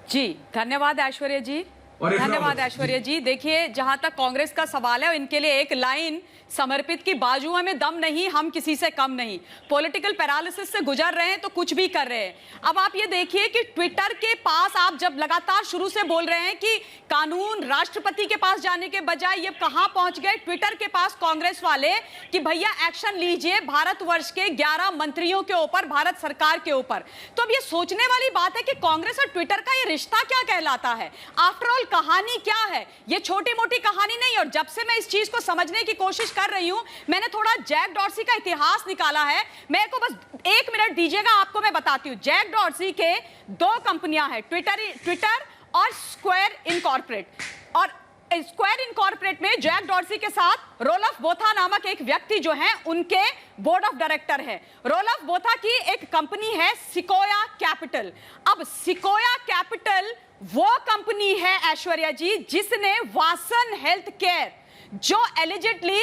जी, धन्यवाद ऐश्वर्या जी, धन्यवाद ऐश्वर्या जी। देखिए, जहां तक कांग्रेस का सवाल है, इनके लिए एक लाइन समर्पित की बाजुओं में दम नहीं, हम किसी से कम नहीं। पॉलिटिकल पैरालिसिस से गुजर रहे हैं तो कुछ भी कर रहे हैं। अब आप ये देखिए कि ट्विटर के पास आप जब लगातार शुरू से बोल रहे हैं कि कानून राष्ट्रपति के पास जाने के बजाय ये कहां पहुंच गए, ट्विटर के पास कांग्रेस वाले, कि भैया एक्शन लीजिए भारतवर्ष के 11 मंत्रियों के ऊपर, भारत सरकार के ऊपर। तो अब ये सोचने वाली बात है कि कांग्रेस और ट्विटर का ये रिश्ता क्या कहलाता है। आफ्टर ऑल कहानी क्या है, ये छोटी मोटी कहानी नहीं। और जब से मैं इस चीज को समझने की कोशिश कर रही हूं, मैंने थोड़ा जैक डॉर्सी का इतिहास निकाला है। मेरे को बस 1 मिनट दीजिएगा, आपको मैं बताती हूं। जैक डॉर्सी के 2 कंपनियां हैं, ट्विटर और स्क्वायर इनकॉर्पोरेट। और स्क्वायर इनकॉर्पोरेट में जैक डॉर्सी के साथ रोलफ बोथा नामक एक व्यक्ति जो है, उनके बोर्ड ऑफ डायरेक्टर है। रोलफ बोथा की एक कंपनी है सिकोया कैपिटल। अब सिकोया कैपिटल वो कंपनी है ऐश्वर्या जी, जिसने वासन हेल्थ केयर, जो एलिजिडली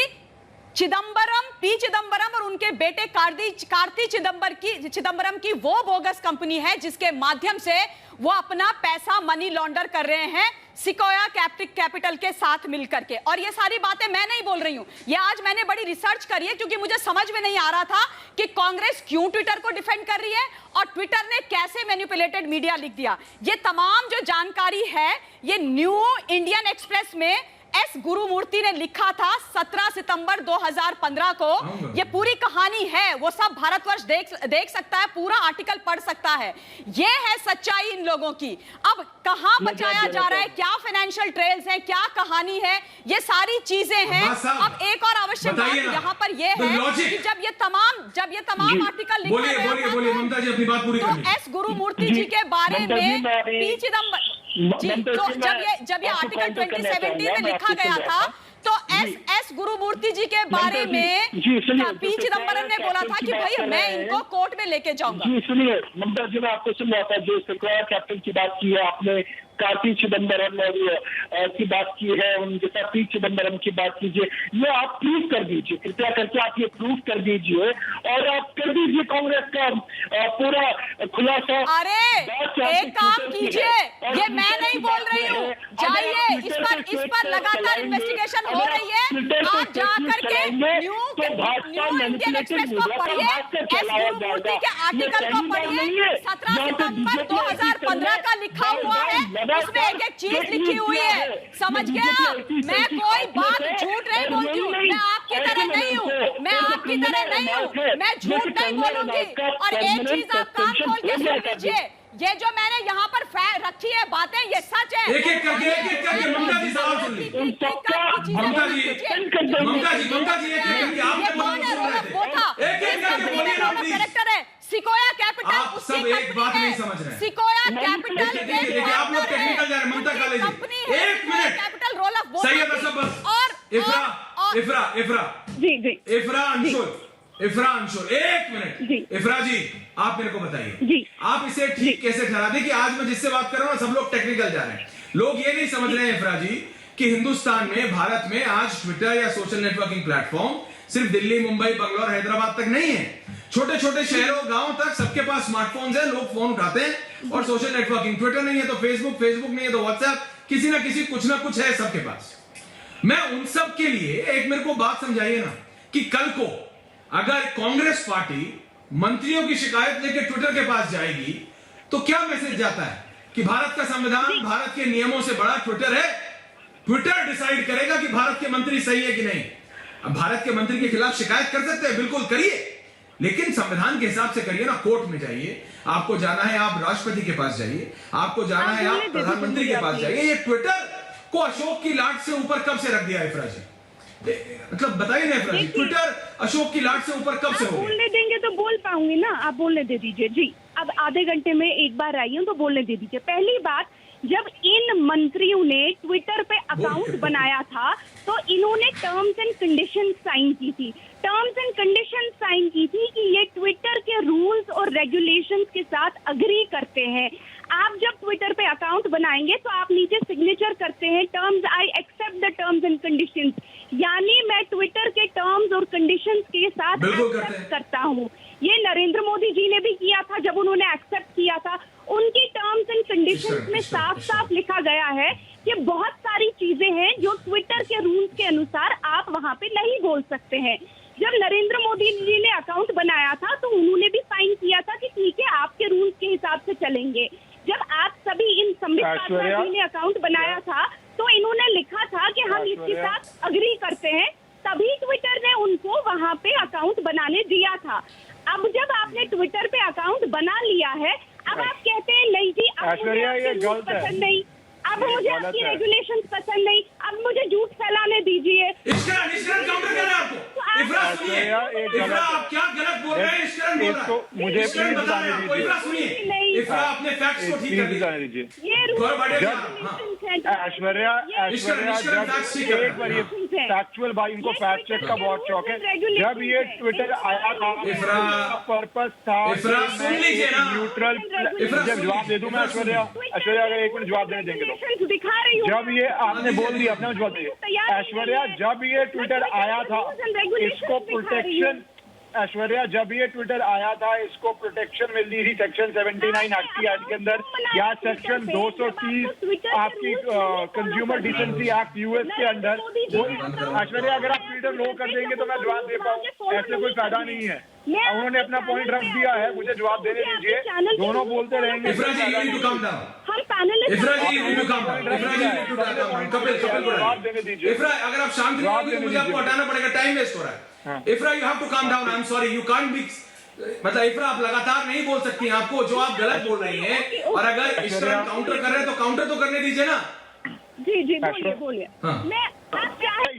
पी चिदंबरम और उनके बेटे कार्ति चिदंबरम की वो बोगस कंपनी है, जिसके माध्यम से वो अपना पैसा मनी लॉन्डर कर रहे हैं सिकोया कैपिटल के साथ मिलकर के। और ये सारी बातें मैं नहीं बोल रही हूं, ये आज मैंने बड़ी रिसर्च करी है, क्योंकि मुझे समझ में नहीं आ रहा था कि कांग्रेस क्यों ट्विटर को डिफेंड कर रही है और ट्विटर ने कैसे मैनिपुलेटेड मीडिया लिख दिया। ये तमाम जो जानकारी है, ये न्यू इंडियन एक्सप्रेस में एस गुरुमूर्ति ने लिखा था 17 सितंबर 2015 को। ये पूरी कहानी है, वो सब भारतवर्ष देख सकता है, पूरा आर्टिकल पढ़ सकता है। ये है सच्चाई इन लोगों की। अब कहां बचाया जा रहा है, क्या फाइनेंशियल ट्रेल्स हैं, क्या कहानी है, ये सारी चीजें हैं। अब एक और आवश्यक बात यहाँ पर ये है कि जब ये तमाम आर्टिकल लिखा गया था, तो एस गुरुमूर्ति जी के बारे में पी चिदंबरम जी, तो जब ये आर्टिकल 2017 में लिखा गया था, तो एस गुरुमूर्ति जी के बारे में पी चिदंबरम ने बोला था कि भाई मैं इनको कोर्ट में लेके जाऊंगा।
जी सुनिए ममता जी, मैं आपको सुन रहा था, जो सिकोया कैपिटल की बात की है आपने, कार्ति चिदंबरम की बात की है, उनके साथ पी चिदंबरम की बात कीजिए। ये आप प्रूव कर दीजिए, कृपया करके आप ये प्रूव कर दीजिए, और आप कर दीजिए कांग्रेस का पूरा खुलासा।
अरे एक काम कीजिए, ये मैं नहीं बोल रही हूँ, जाइए इस पर लगातार इन्वेस्टिगेशन हो रही है। आप जाकर के न्यू इंडियन एक्सप्रेस को पढ़िए, एस गुरुमूर्ति के आर्टिकल को पढ़िए, 17 सितंबर 2015 का लिखा हुआ है, उसमें एक चीज लिखी हुई है। समझ गया, मैं कोई बात झूठ नहीं बोलती हूँ, मैं आपकी तरह नहीं हूँ, मैं झूठ नहीं बोलूंगी। और एक चीज आप कान खोल के सुन लीजिए, ये जो मैंने यहाँ पर रखी है बातें, ये सच है।
एक एक करके ममता जी सवाल सुन ली। ममता जी एक
डायरेक्टर है सिकोया कैपिटल,
आप सब एक बात नहीं समझ रहे हैं।
सिकोया कैपिटल
आप लोग टेक्निकल जा रहे हैं। ममता काले जी, एक मिनट,
कैपिटल रोल ऑफ
सही है बस। इफ्रा अंशुल, एक मिनट। इफ्रा जी, आप मेरे को बताइए, आप इसे ठीक कैसे ठहरा दें कि आज मैं जिससे बात कर रहा हूं सब लोग टेक्निकल जा रहे हैं। लोग ये नहीं समझ रहे हैं इफ्रा जी कि हिंदुस्तान में, भारत में आज ट्विटर या सोशल नेटवर्किंग प्लेटफॉर्म सिर्फ दिल्ली, मुंबई, बंगलौर, हैदराबाद तक नहीं है। छोटे छोटे शहरों, गांवों तक सबके पास स्मार्टफोन्स हैं, लोग फोन उठाते हैं और सोशल नेटवर्किंग, ट्विटर नहीं है तो फेसबुक नहीं है तो व्हाट्सएप, किसी ना किसी कुछ ना कुछ है सबके पास। मैं उन सब के लिए एक मेरे को बात समझाइए ना कि कल को अगर कांग्रेस पार्टी मंत्रियों की शिकायत लेकर ट्विटर के पास जाएगी तो क्या मैसेज जाता है कि भारत का संविधान, भारत के नियमों से बड़ा ट्विटर है। ट्विटर डिसाइड करेगा कि भारत के मंत्री सही है कि नहीं। अब भारत के मंत्री के खिलाफ शिकायत कर सकते हैं, बिल्कुल करिए, लेकिन संविधान के हिसाब से करिए ना। कोर्ट में जाइए, आपको जाना है आप राष्ट्रपति के पास जाइए, आपको जाना है आप प्रधानमंत्री के पास जाइए। ये ट्विटर को अशोक की लाट से ऊपर कब से रख दिया इफ्रा जी? मतलब बताइए ना इफ्रा जी, ट्विटर अशोक की लाट से ऊपर कब से हो गया?
बोलने देंगे तो बोल पाऊंगी ना, आप बोलने दे दीजिए जी। अब आधे घंटे में एक बार आई हूँ तो बोलने दे दीजिए। पहली बात, जब इन मंत्रियों ने ट्विटर पे अकाउंट बनाया था तो इन्होंने टर्म्स एंड कंडीशन साइन की थी। टर्म्स एंड कंडीशन साइन की थी कि ये ट्विटर के रूल्स और रेगुलेशंस के साथ अग्री करते हैं। आप जब ट्विटर पे अकाउंट बनाएंगे तो आप नीचे सिग्नेचर करते हैं terms, I accept the terms and conditions, यानी मैं ट्विटर के टर्म्स और कंडीशंस के साथ एक्सेप्ट करता हूँ। ये नरेंद्र मोदी जी ने भी किया था जब उन्होंने एक्सेप्ट किया था। उनकी टर्म्स एंड कंडीशंस में साफ साफ लिखा गया है कि बहुत सारी चीजें हैं जो ट्विटर के रूल्स के अनुसार आप वहां पे नहीं बोल सकते हैं। जब नरेंद्र मोदी जी ने अकाउंट बनाया था तो उन्होंने भी साइन किया था कि ठीक है आपके रूल्स के हिसाब से चलेंगे। जब आप सभी इन संबित पात्रा जी ने अकाउंट बनाया था तो इन्होंने लिखा था कि हम इसके साथ अग्री करते हैं, तभी ट्विटर ने उनको वहां पे अकाउंट बनाने दिया था। अब जब आपने ट्विटर पे अकाउंट बना लिया है, अब आप कहते हैं नहीं जी अब मुझे आपके रूल्स पसंद नहीं, अब मुझे आपकी रेगुलेशंस पसंद नहीं, अब मुझे झूठ फैलाने दीजिए।
काउंटर करना है आपको। इफ्रा सुनिए, इफ्रा आप क्या गलत बोल रहे हैं? इश्करण बोल रहा है,
मुझे
इश्करण बता रहे हैं आपको। इफ्रा सुनिए, इफ्रा अपने फैक्ट्स को ठीक कर लीजिए।
ऐश्वर्या जब एक बार ये फैक्चुअल भाई, इनको फैक्ट चेक का बहुत शौक है। जब ये ट्विटर आया था पर्पस था
सुन लीजिए ना,
न्यूट्रल। जब जवाब दे दूं मैं ऐश्वर्या अगर एक मिनट जवाब देने देंगे तो जब ये आपने बोल दिया अपने जवाब दीजिए। ऐश्वर्या जब ये ट्विटर आया था इसको प्रोटेक्शन, ऐश्वर्या जब ये ट्विटर आया था इसको प्रोटेक्शन मिल रही थी सेक्शन 79 एक्ट के अंदर या सेक्शन 230 आपकी कंज्यूमर डिसेंसी एक्ट यूएस के अंदर। ऐश्वर्या अगर आप ट्विटर लो कर देंगे तो मैं जवाब दे पाऊँ, ऐसे कोई फायदा नहीं है। उन्होंने अपना पॉइंट रख दिया है, मुझे जवाब देने दीजिए। दोनों बोलते रहेंगे।
इफ्रा अगर आप शांत रहोगे तो मुझे आपको हटाना पड़ेगा, टाइम वेस्ट हो रहा है। इफ्रा you have to calm down, I am sorry, you can't be, मतलब इफ्रा आप लगातार नहीं बोल सकती हैं। आपको जो आप गलत बोल रही हैं और अगर इस तरह काउंटर कर रहे हैं तो काउंटर तो करने दीजिए ना।
जी जी बोलिए बोलिए।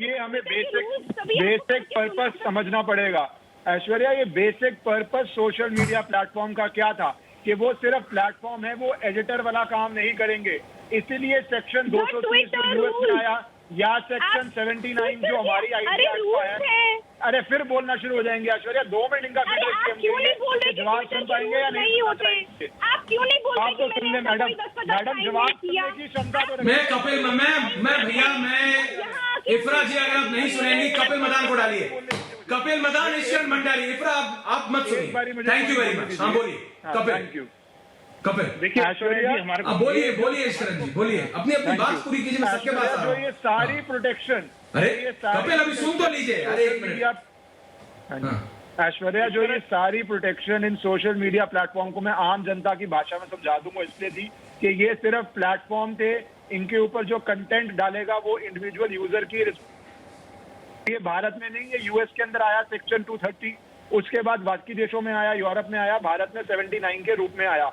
ये हमें बेसिक पर्पस समझना पड़ेगा ऐश्वर्या। ये basic purpose social media platform का क्या था कि वो सिर्फ प्लेटफॉर्म है, वो एडिटर वाला काम नहीं करेंगे। इसीलिए सेक्शन 230 यूएस में आया या सेक्शन 79 जो हमारी आईटी एक्ट का है। अरे फिर बोलना शुरू हो जाएंगे ऐश्वर्या, 2 मिनट इनका जवाब सुन पाएंगे या नहीं होते?
आप क्यों नहीं बोल रहे?
आप तो सुन ले मैडम जवाब सुनने की क्षमता तो
मैं कपिल मैं भैया मैं इफ्रा जी अगर आप नहीं सुनेंगी कपिल मदान को डालिए, कपिल मदान ईश्वर मंडाली। इफ्रा आप मत सुनिए। Thank you very much. हाँ बोलिए कपिल।
Thank you
Kapil.
देखिए ऐश्वर्या जी हमारे
बोलिए ईश्वरन जी बोलिए, अपनी बात पूरी कीजिए, मैं सबके पास आ रहा हूं।
ये सारी प्रोटेक्शन,
अरे कपिल अभी सुन तो लीजिए। अरे एक मिनट
ऐश्वर्या, जो ये सारी protection in social media platform को मैं आम जनता की भाषा में समझा दूंगा इसलिए थी कि ये सिर्फ प्लेटफॉर्म थे, इनके ऊपर जो कंटेंट डालेगा वो इंडिविजुअल यूजर की। ये भारत में नहीं, ये यूएस के अंदर आया सेक्शन 230, उसके बाद बाकी देशों में आया, यूरोप में आया, भारत में 79 के रूप में आया।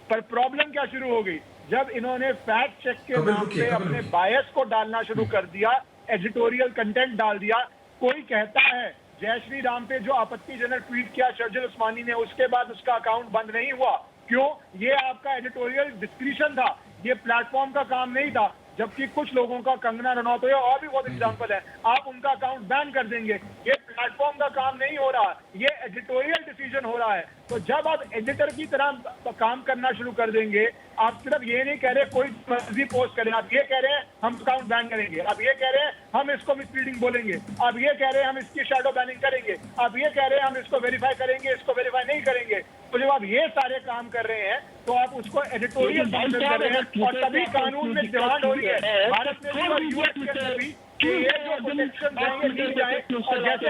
पर प्रॉब्लम क्या शुरू हो गई जब इन्होंने फैक्ट चेक के नाम पे अपने बायस को डालना शुरू कर दिया, एडिटोरियल कंटेंट डाल दिया। कोई कहता है जय श्री राम पे जो आपत्तिजनक ट्वीट किया शर्जिल उस्मानी ने, उसके बाद उसका अकाउंट बंद नहीं हुआ। क्यों? ये आपका एडिटोरियल डिस्क्रिप्शन था, ये प्लेटफॉर्म का काम नहीं था। जबकि कुछ लोगों का, कंगना रनौत हो, और भी बहुत एग्जांपल है, आप उनका अकाउंट बैन कर देंगे। ये प्लेटफॉर्म का काम नहीं हो रहा, ये एडिटोरियल डिसीजन हो रहा है। तो जब आप एडिटर की तरह काम करना शुरू कर देंगे, आप सिर्फ ये नहीं कह रहे कोई मर्जी पोस्ट करें, आप ये कह रहे हैं हम अकाउंट बैन करेंगे, आप ये कह रहे हैं हम इसको मिसलीडिंग बोलेंगे, आप ये कह रहे हैं हम इसकी शैडो बैनिंग करेंगे, आप ये कह रहे हैं हम इसको वेरीफाई करेंगे, इसको वेरीफाई नहीं करेंगे। तो जब आप ये सारे काम कर रहे हैं तो आप उसको एडिटोरियल कर रहे हैं और तभी कानून में डिमांड हो रही है। भारत में भी और यूएस के अंदर भी कि ये जो प्रोटेक्शन है ये दी जाए, और जैसे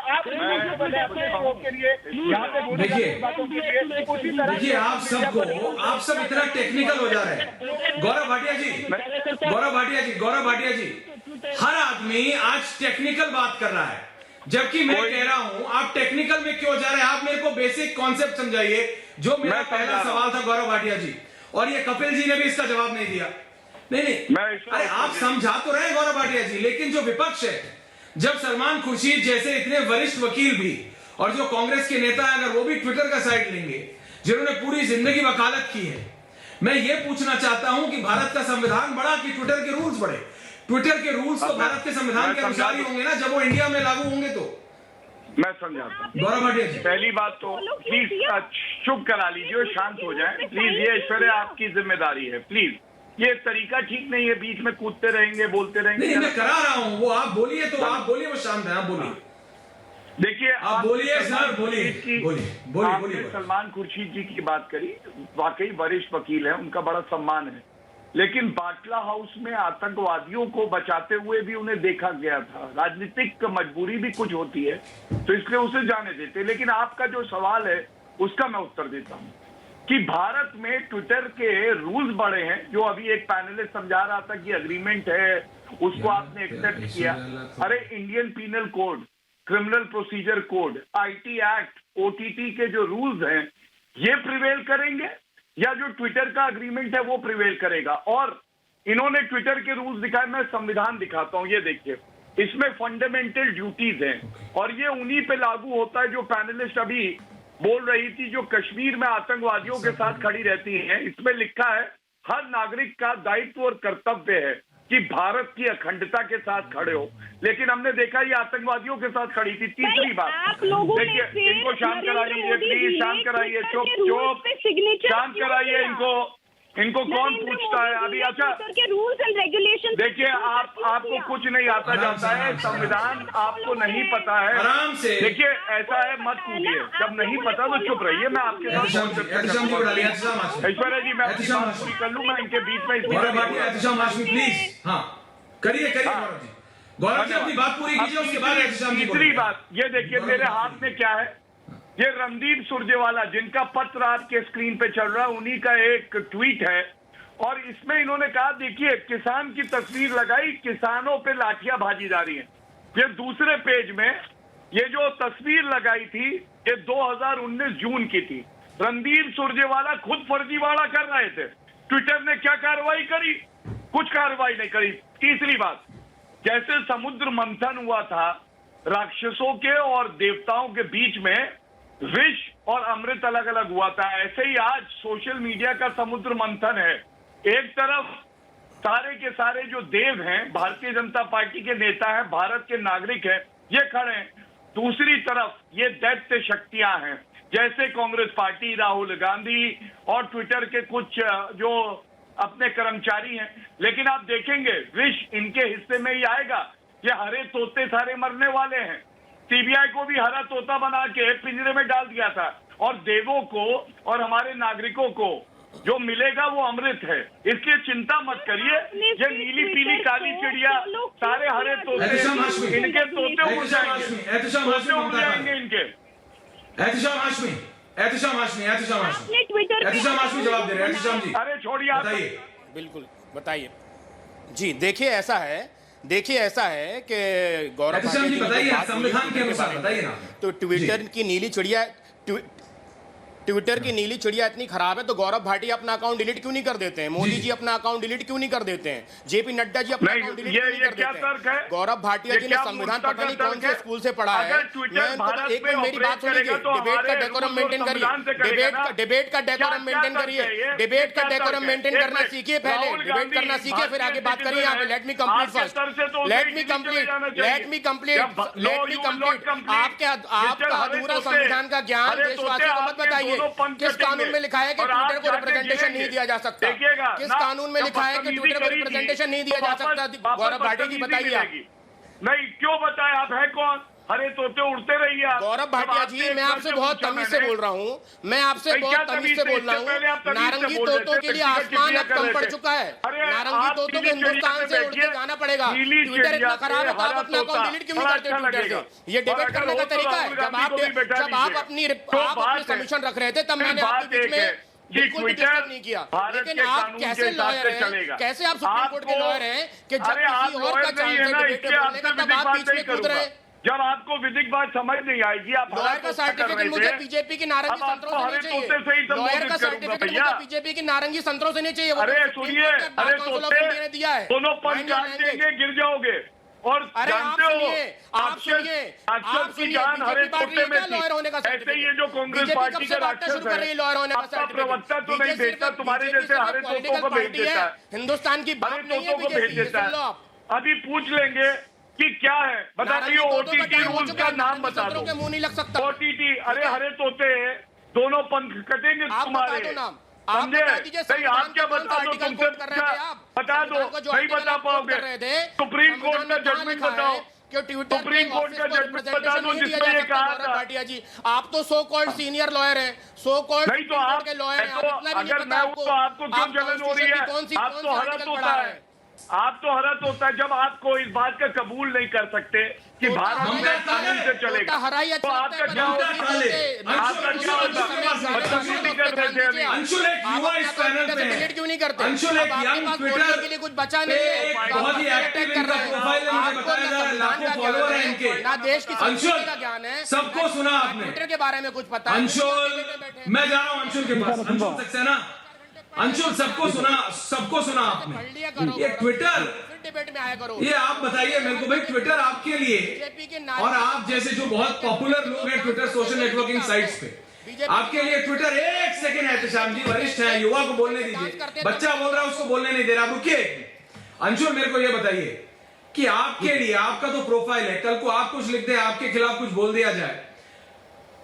आप के लिए यहाँ पे
देखिए आप सब इतना टेक्निकल हो जा रहे हैं। गौरव भाटिया जी, हर आदमी आज टेक्निकल बात कर रहा है, जबकि मैं कह रहा हूं आप टेक्निकल में क्यों जा रहे हैं। आप मेरे को बेसिक कॉन्सेप्ट समझाइए, जो मेरा पहला सवाल था गौरव भाटिया जी, और ये कपिल जी ने भी इसका जवाब नहीं दिया। नहीं अरे आप समझा तो रहे हैं गौरव भाटिया जी, लेकिन जो विपक्ष है, जब सलमान खुर्शीद जैसे इतने वरिष्ठ वकील भी और जो कांग्रेस के नेता है, अगर वो भी ट्विटर का साइड लेंगे, जिन्होंने पूरी जिंदगी वकालत की है, मैं ये पूछना चाहता हूं कि भारत का संविधान बढ़ा कि ट्विटर के रूल्स बढ़े। ट्विटर के रूल्स तो भारत के संविधान के अनुसार ही होंगे ना, जब वो इंडिया में लागू होंगे तो।
मैं समझाता हूं
गौरव भाटिया जी,
पहली बात तो प्लीज चुप करा लीजिए, शांत हो जाए प्लीज। ये ऐश्वर्या आपकी जिम्मेदारी है, प्लीज। ये तरीका ठीक नहीं है, बीच में कूदते रहेंगे, बोलते रहेंगे।
नहीं मैं करा रहा हूं, वो आप बोलिए तो आप बोलिए, वो शांत है, आप बोलिए।
देखिए
आप बोलिए सर, बोलिए।
सलमान खुर्शीद जी की बात करी, वाकई वरिष्ठ वकील है, उनका बड़ा सम्मान है, लेकिन बाटला हाउस में आतंकवादियों को बचाते हुए भी उन्हें देखा गया था। राजनीतिक मजबूरी भी कुछ होती है, तो इसलिए उसे जाने देते। लेकिन आपका जो सवाल है उसका मैं उत्तर देता हूं कि भारत में ट्विटर के रूल्स बड़े हैं, जो अभी एक पैनलिस्ट समझा रहा था कि एग्रीमेंट है, उसको आपने एक्सेप्ट किया। अरे Indian penal code, criminal procedure code, IT act, OTT के जो रूल्स हैं, ये प्रिवेल करेंगे या जो ट्विटर का एग्रीमेंट है वो प्रिवेल करेगा। और इन्होंने ट्विटर के रूल्स दिखाए, मैं संविधान दिखाता हूं, ये देखिए, इसमें फंडामेंटल ड्यूटीज हैं और ये उन्हीं पे लागू होता है जो पैनलिस्ट अभी बोल रही थी, जो कश्मीर में आतंकवादियों के साथ खड़ी रहती हैं। इसमें लिखा है हर नागरिक का दायित्व और कर्तव्य है कि भारत की अखंडता के साथ खड़े हो, लेकिन हमने देखा ये आतंकवादियों के साथ खड़ी थी। तीसरी बात देखिए, इनको शांत कराइए प्लीज, शांत कराइए, चुप शांत कराइए इनको कौन पूछता है अभी। अच्छा
रूल्स एंड रेगुलेशन
देखिए, आपको कुछ नहीं आता जाता है, संविधान आपको नहीं पता है,
आराम से
देखिए ऐसा है, मत कूदिए, जब नहीं पता तो चुप रहिए। मैं आपके साथ ऐश्वर्या जी, मैं अपनी बात पूरी कर लूं, मैं इनके बीच में
प्लीज। हाँ करिए गौरव जी, अपनी बात पूरी कीजिए, उसके बाद
तीसरी बात ये देखिए, मेरे हाथ में क्या है, ये रणदीप सुरजेवाला जिनका पत्र आपके स्क्रीन पे चल रहा है, उन्हीं का एक ट्वीट है, और इसमें इन्होंने कहा देखिए किसान की तस्वीर लगाई, किसानों पे लाठियां भाजी जा रही हैं। ये दूसरे पेज में ये जो तस्वीर लगाई थी, ये 2019 जून की थी। रणदीप सुरजेवाला खुद फर्जीवाड़ा कर रहे थे, ट्विटर ने क्या कार्रवाई करी? कुछ कार्रवाई नहीं करी। तीसरी बात, जैसे समुद्र मंथन हुआ था राक्षसों के और देवताओं के बीच में, विष और अमृत अलग अलग हुआ था, ऐसे ही आज सोशल मीडिया का समुद्र मंथन है। एक तरफ सारे के सारे जो देव हैं, भारतीय जनता पार्टी के नेता हैं, भारत के नागरिक हैं, ये खड़े हैं, दूसरी तरफ ये दैत्य शक्तियां हैं, जैसे कांग्रेस पार्टी, राहुल गांधी और ट्विटर के कुछ जो अपने कर्मचारी हैं। लेकिन आप देखेंगे विष इनके हिस्से में ही आएगा। ये हरे तोते सारे मरने वाले हैं। सीबीआई को भी हरा तोता बना के पिंजरे में डाल दिया था, और देवों को और हमारे नागरिकों को जो मिलेगा वो अमृत है। इसलिए चिंता मत करिए, ये नीली पीली काली चिड़िया, सारे हरे तोते, इनके तोते उड़ जाएंगे, तोते उड़ जाएंगे इनके।
एहतिशाम हाशमी जवाब दे रहे हैं। जी
अरे छोड़िए, आप
बताइए।
बिल्कुल बताइए जी। देखिए ऐसा है कि गौरव भाटिया जी
बताइए, संविधान के अनुसार बताइए ना।
तो ट्विटर की नीली चिड़िया इतनी खराब है तो गौरव भाटिया अपना अकाउंट डिलीट क्यों नहीं कर देते हैं? मोदी जी अपना अकाउंट डिलीट क्यों नहीं कर देते हैं? जेपी नड्डा जी अपना अकाउंट डिलीट क्यों नहीं कर देते हैं? गौरव भाटिया जी ने संविधान पता नहीं कौन से स्कूल से पढ़ा है। एक मिनट मेरी बात सुनिए, डिबेट का डेकोरम मेंटेन करिए, डिबेट का डेकोरम मेंटेन करिए, डिबेट का डेकोरम मेंटेन करना सीखिए, पहले डिबेट करना सीखिए, फिर आगे बात करिए। यहाँ पे लेट मी कंप्लीट फर्स्ट, आपका अधूरा संविधान का ज्ञान देशवासियों को मत बताइए। किस कानून में लिखा है कि ट्विटर को रिप्रेजेंटेशन नहीं दिया जा सकता? किस कानून में लिखा है कि ट्विटर को रिप्रेजेंटेशन नहीं दिया जा सकता? गौरव भाटिया जी बताइए।
नहीं क्यों बताए? आप है कौन? हरे तोते उड़ते रहिए आप।
गौरव भाटिया जी, मैं आपसे बहुत तमीज से बोल रहा हूँ, मैं आपसे बहुत तमीज से बोल रहा हूँ। नारंगी तोतों के लिए आसमान अब कम पड़ चुका है। नारंगी तोतों को हिंदुस्तान से उड़ के जाना पड़ेगा। ट्विटर इतना खराब है तो आप अपना अकाउंट डिलीट क्यों नहीं करते ट्विटर से? ये डिबेट करने का तरीका है। जब आप अपनी कमीशन रख रहे थे तब मैंने आपके बीच में बिल्कुल भी डिस्टर्ब नहीं किया। लेकिन आप कैसे लॉयर हैं, कैसे आप सुप्रीम कोर्ट के लॉयर हैं कि जब किसी और का चांस है डिबेट में बोलने का तब आप बीच में कूद रहे हैं?
जब आपको विधिक बात समझ नहीं आएगी, आप
लॉयर का सर्टिफिकेट मुझे बीजेपी की नारंगी संतरों से नहीं चाहिए। लॉयर का सर्टिफिकेट मुझे बीजेपी की नारंगी संतरों से नहीं चाहिए।
अरे सुनिए, अरे तोते
दिया है,
दोनों पंच देंगे, गिर जाओगे। और जानते हो राक्षस की जान हरे तोते में थी। ऐसे ये जो कांग्रेस पार्टी का राक्षस है, आपका प्रवक्ता तो नहीं भेजता, तुम्हारे जैसे हरे तोतों को भेज देता है,
हिंदुस्तान की
हरे तोतों को भेज देता है। अभी पूछ लेंगे कि क्या है, बता रही हो OTT रूल्स का नाम बता दो।
मुंह नहीं लग सकता।
OTT, अरे हरे तोते दोनों पंख कटेंगे तुम्हारे, समझे? नहीं आप क्या बता दो, तुमसे बता दो, नहीं बता पाओगे। सुप्रीम कोर्ट का जजमेंट बताओ, सुप्रीम कोर्ट का जजमेंट बता दो जिसमें ये कहा था।
भाटिया जी, आप तो सो कॉल्ड सीनियर लॉयर हैं, सो कॉल्ड
नहीं तो आप
के लॉयर हैं,
अगर मैं हूं तो आपको क्यों जलन हो रही है? आप तो हरत होता है, आप तो हरत होता है जब आपको इस बात का कबूल नहीं कर सकते कि भारत में कानून से चलेगा, तो आपका क्या होता? आपका क्या होता? बदतमीजी कर रहे थे।
अंशुल एक युवा इस पैनल पे है,
क्यों नहीं करते?
अंशुल एक यंग ट्विटर
के लिए कुछ बचा नहीं है,
बहुत ही एक्टिव इनका प्रोफाइल है, मुझे बताया जा रहा है, लाखों फॉलोअर हैं इनके।
ना देश की
अंशुल
का ज्ञान है,
सबको सुना आपने,
ट्विटर के बारे में कुछ पता है?
अंशुल मैं जा रहा हूँ अंशुल के पास, अंशुल सक्सेना, अंशुल सबको सुना आपने। ये ट्विटर
डिबेट में आया करो।
ये आप बताइए मेरे को भाई, ट्विटर आपके लिए और आप जैसे जो बहुत पॉपुलर लोग हैं ट्विटर सोशल नेटवर्किंग साइट्स पे, आपके लिए ट्विटर एक सेकंड है। एहतशाम जी वरिष्ठ है, युवा को बोलने दीजिए, बच्चा बोल रहा है उसको बोलने नहीं दे रहा, रुकिए। अंशुल मेरे को ये बताइए कि आपके लिए, आपका तो प्रोफाइल है, कल को आप कुछ लिख दे, आपके खिलाफ कुछ बोल दिया जाए,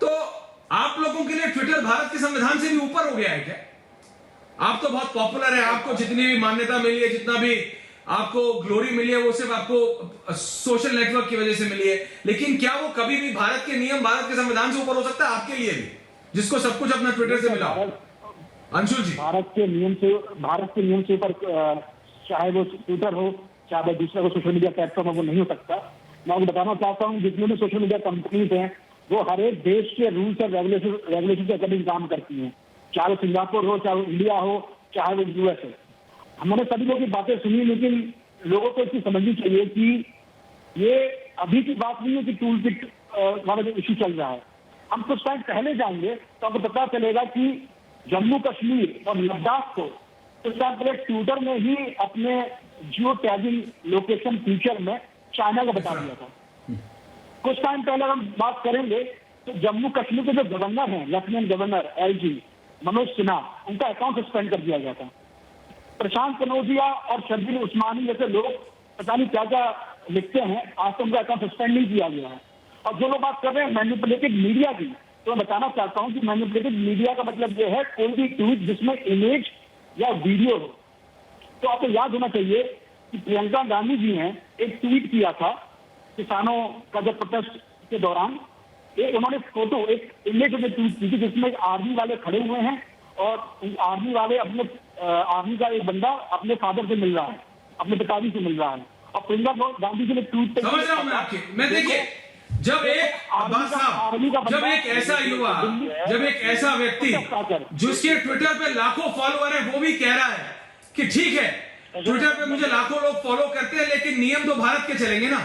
तो आप लोगों के लिए ट्विटर भारत के संविधान से भी ऊपर हो गया है क्या? आप तो बहुत पॉपुलर है, आपको जितनी भी मान्यता मिली है, जितना भी आपको ग्लोरी मिली है, वो सिर्फ आपको सोशल नेटवर्क की वजह से मिली है, लेकिन क्या वो कभी भी भारत के नियम, भारत के संविधान से ऊपर हो सकता है आपके लिए भी, जिसको सब कुछ अपना ट्विटर से मिला? अंशुल जी,
भारत के नियम से ऊपर चाहे वो ट्विटर हो, चाहे वो दूसरा कोई सोशल मीडिया प्लेटफॉर्म हो, वो नहीं हो सकता। मैं आपको बताना चाहता हूँ, जितने भी सोशल मीडिया कंपनीज हैं वो हर एक देश के रूल्स और रेगुलेशन के अकॉर्डिंग काम करती हैं, चाहे वो सिंगापुर हो, चाहे वो इंडिया हो, चाहे वो US हो। हमने सभी लोगों की बातें सुनी, लेकिन लोगों को इसकी समझनी चाहिए कि ये अभी की बात नहीं है कि टूल किट वाला जो इश्यू चल रहा है। हम कुछ टाइम पहले जाएंगे तो आपको पता चलेगा कि जम्मू कश्मीर और लद्दाख को कुछ टाइम पहले ट्विटर में ही अपने जियो टैगिंग लोकेशन फीचर में चाइना को बता दिया था। कुछ टाइम पहले हम बात करेंगे तो जम्मू कश्मीर के जो गवर्नर हैं, lieutenant governor LG Manoj Sinha, उनका अकाउंट सस्पेंड कर दिया गया था। प्रशांत कनौजिया और शर्जील उस्मानी जैसे लोग पता नहीं क्या क्या लिखते हैं, आज तो उनका अकाउंट सस्पेंड नहीं किया गया है। और जो लोग बात कर रहे हैं मैनिपुलेटेड मीडिया की, तो मैं बताना चाहता हूं कि मैनिपुलेटेड मीडिया का मतलब ये है कोई भी ट्वीट जिसमें इमेज या वीडियो हो। तो आपको याद होना चाहिए कि प्रियंका गांधी जी ने एक ट्वीट किया था किसानों का जब प्रोटेस्ट के दौरान, उन्होंने फोटो, एक इमेज में ट्वीट की थी जिसमें आर्मी वाले खड़े हुए हैं और आर्मी वाले अपने आर्मी का एक बंदा अपने फादर से मिल रहा है, अपने पिताजी से मिल रहा है। और प्रियंका गांधी जी ने ट्वीट
समझ रहा हूं मैं आपके, मैं देखिए जब एक अब्बास साहब, जब एक ऐसा युवा, जब एक ऐसा व्यक्ति जिसके ट्विटर पे लाखों फॉलोअर है, वो भी कह रहा है कि ठीक है ट्विटर पे मुझे लाखों लोग फॉलो करते हैं लेकिन नियम तो भारत के चलेंगे ना।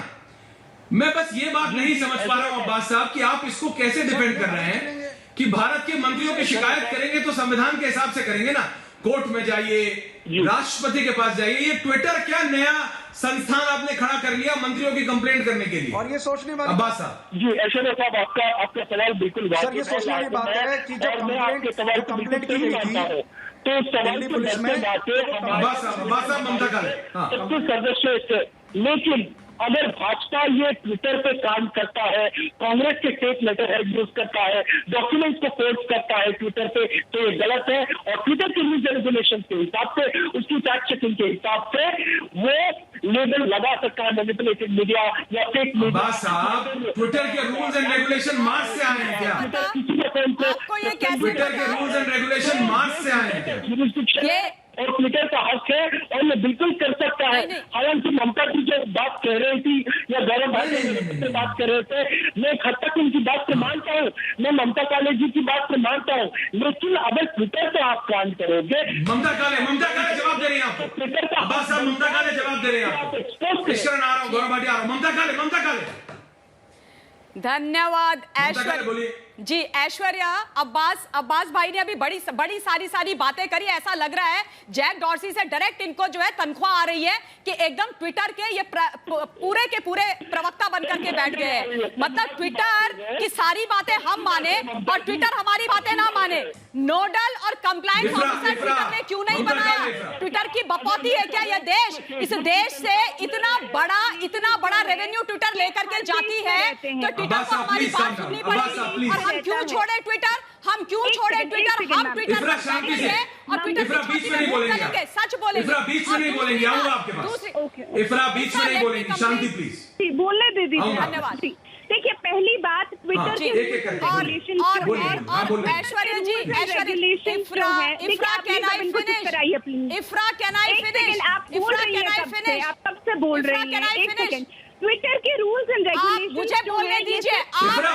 मैं बस ये बात नहीं समझ पा रहा हूं अब्बास साहब कि आप इसको कैसे डिफेंड कर रहे हैं कि भारत के मंत्रियों की शिकायत करेंगे तो संविधान के हिसाब से करेंगे ना, कोर्ट में जाइए, राष्ट्रपति के पास जाइए। ये ट्विटर क्या नया संस्थान आपने खड़ा कर लिया मंत्रियों की कंप्लेंट करने के लिए?
और ये सोचने वाली
अब्बास साहब
जी, ऐश्वर्या साहब आपका सवाल बिल्कुल
सर, ये सोचने वाली बात है कि जब कंप्लेंट की गई थी
तो सवाल
पुलिस में
अब्बास साहब ममता का
सर्वश्रेष्ठ, लेकिन अगर भाजपा ये ट्विटर पे काम करता है, कांग्रेस के फेक लेटर हेड यूज करता है, डॉक्यूमेंट्स को फोर्स करता है ट्विटर पे, तो ये गलत है। और ट्विटर के रूल्स एंड रेगुलेशन के हिसाब से, उसकी फैक्ट चेकिंग के हिसाब से वो लेबल लगा सकता है मैनिपुलेटेड मीडिया या फेक मीडिया।
अब्बास साहब, ट्विटर के रूल्स एंड रेगुलेशन मार्च से आए हैं क्या?
आपको ये कैसे
ट्विटर के रूल्स एंड रेगुलेशन मार्च से आए हैं क्या?
ये
और ट्विटर का हक है और ये बिल्कुल कर सकता है। हालांकि ममता जी जो बात कह रही थी या गौरव भाई से बात कर रहे थे, मैं एक हद तक उनकी बात से मानता हूँ, मैं ममता काले जी की बात से मानता हूँ, लेकिन अगर ट्विटर पे आप कांड करोगे।
ममता काले जवाब दे रही हैं आपको।
ट्विटर का
अब्बास साहब ममता काले जवाब दे रहे हैं आपको। ईश्वरन आ रहा हूँ, गौरव भाटिया आ रहा हूँ। ममता काले
धन्यवाद
बोलिए।
ऐश्वर्या जी। ऐश्वर्या, अब्बास भाई ने अभी बड़ी सारी बातें करी। ऐसा लग रहा है जैक डॉर्सी से डायरेक्ट इनको जो है तनख्वाह आ रही है कि एकदम ट्विटर के ये पूरे के पूरे प्रवक्ता बनकर के बैठ गए हैं। मतलब ट्विटर की सारी बातें हम माने और ट्विटर हमारी बातें ना माने। नोडल और कंप्लायंस ऑफिसर ट्विटर ने क्यों नहीं बनाया? ट्विटर की बपौती है क्या यह देश? इस देश से इतना बड़ा रेवेन्यू ट्विटर लेकर के जाती है तो ट्विटर को हमारी बात सुननी पड़ेगी। और हम क्यों छोड़े ट्विटर? हम ट्विटर पर बैठेंगे और ट्विटर बीच में नहीं बोलेंगे, सच बोलेंगे।
बीच में नहीं बोलेंगे, आऊंगा आपके पास। इफ्रा बीच में नहीं बोलेंगी, शांति प्लीज
बोलने दे दीजिए। धन्यवाद। देखिए, पहली बात ट्विटर के रेगुलेशन
और ऐश्वर्या जी, इफ्रा कैन आई फिनिश?
आप बोल रही हैं, आप कब से बोल रही हैं? एक सेकंड। ट्विटर के रूल्स एंड रेगुलेशन
मुझे बोलने दीजिए। आपका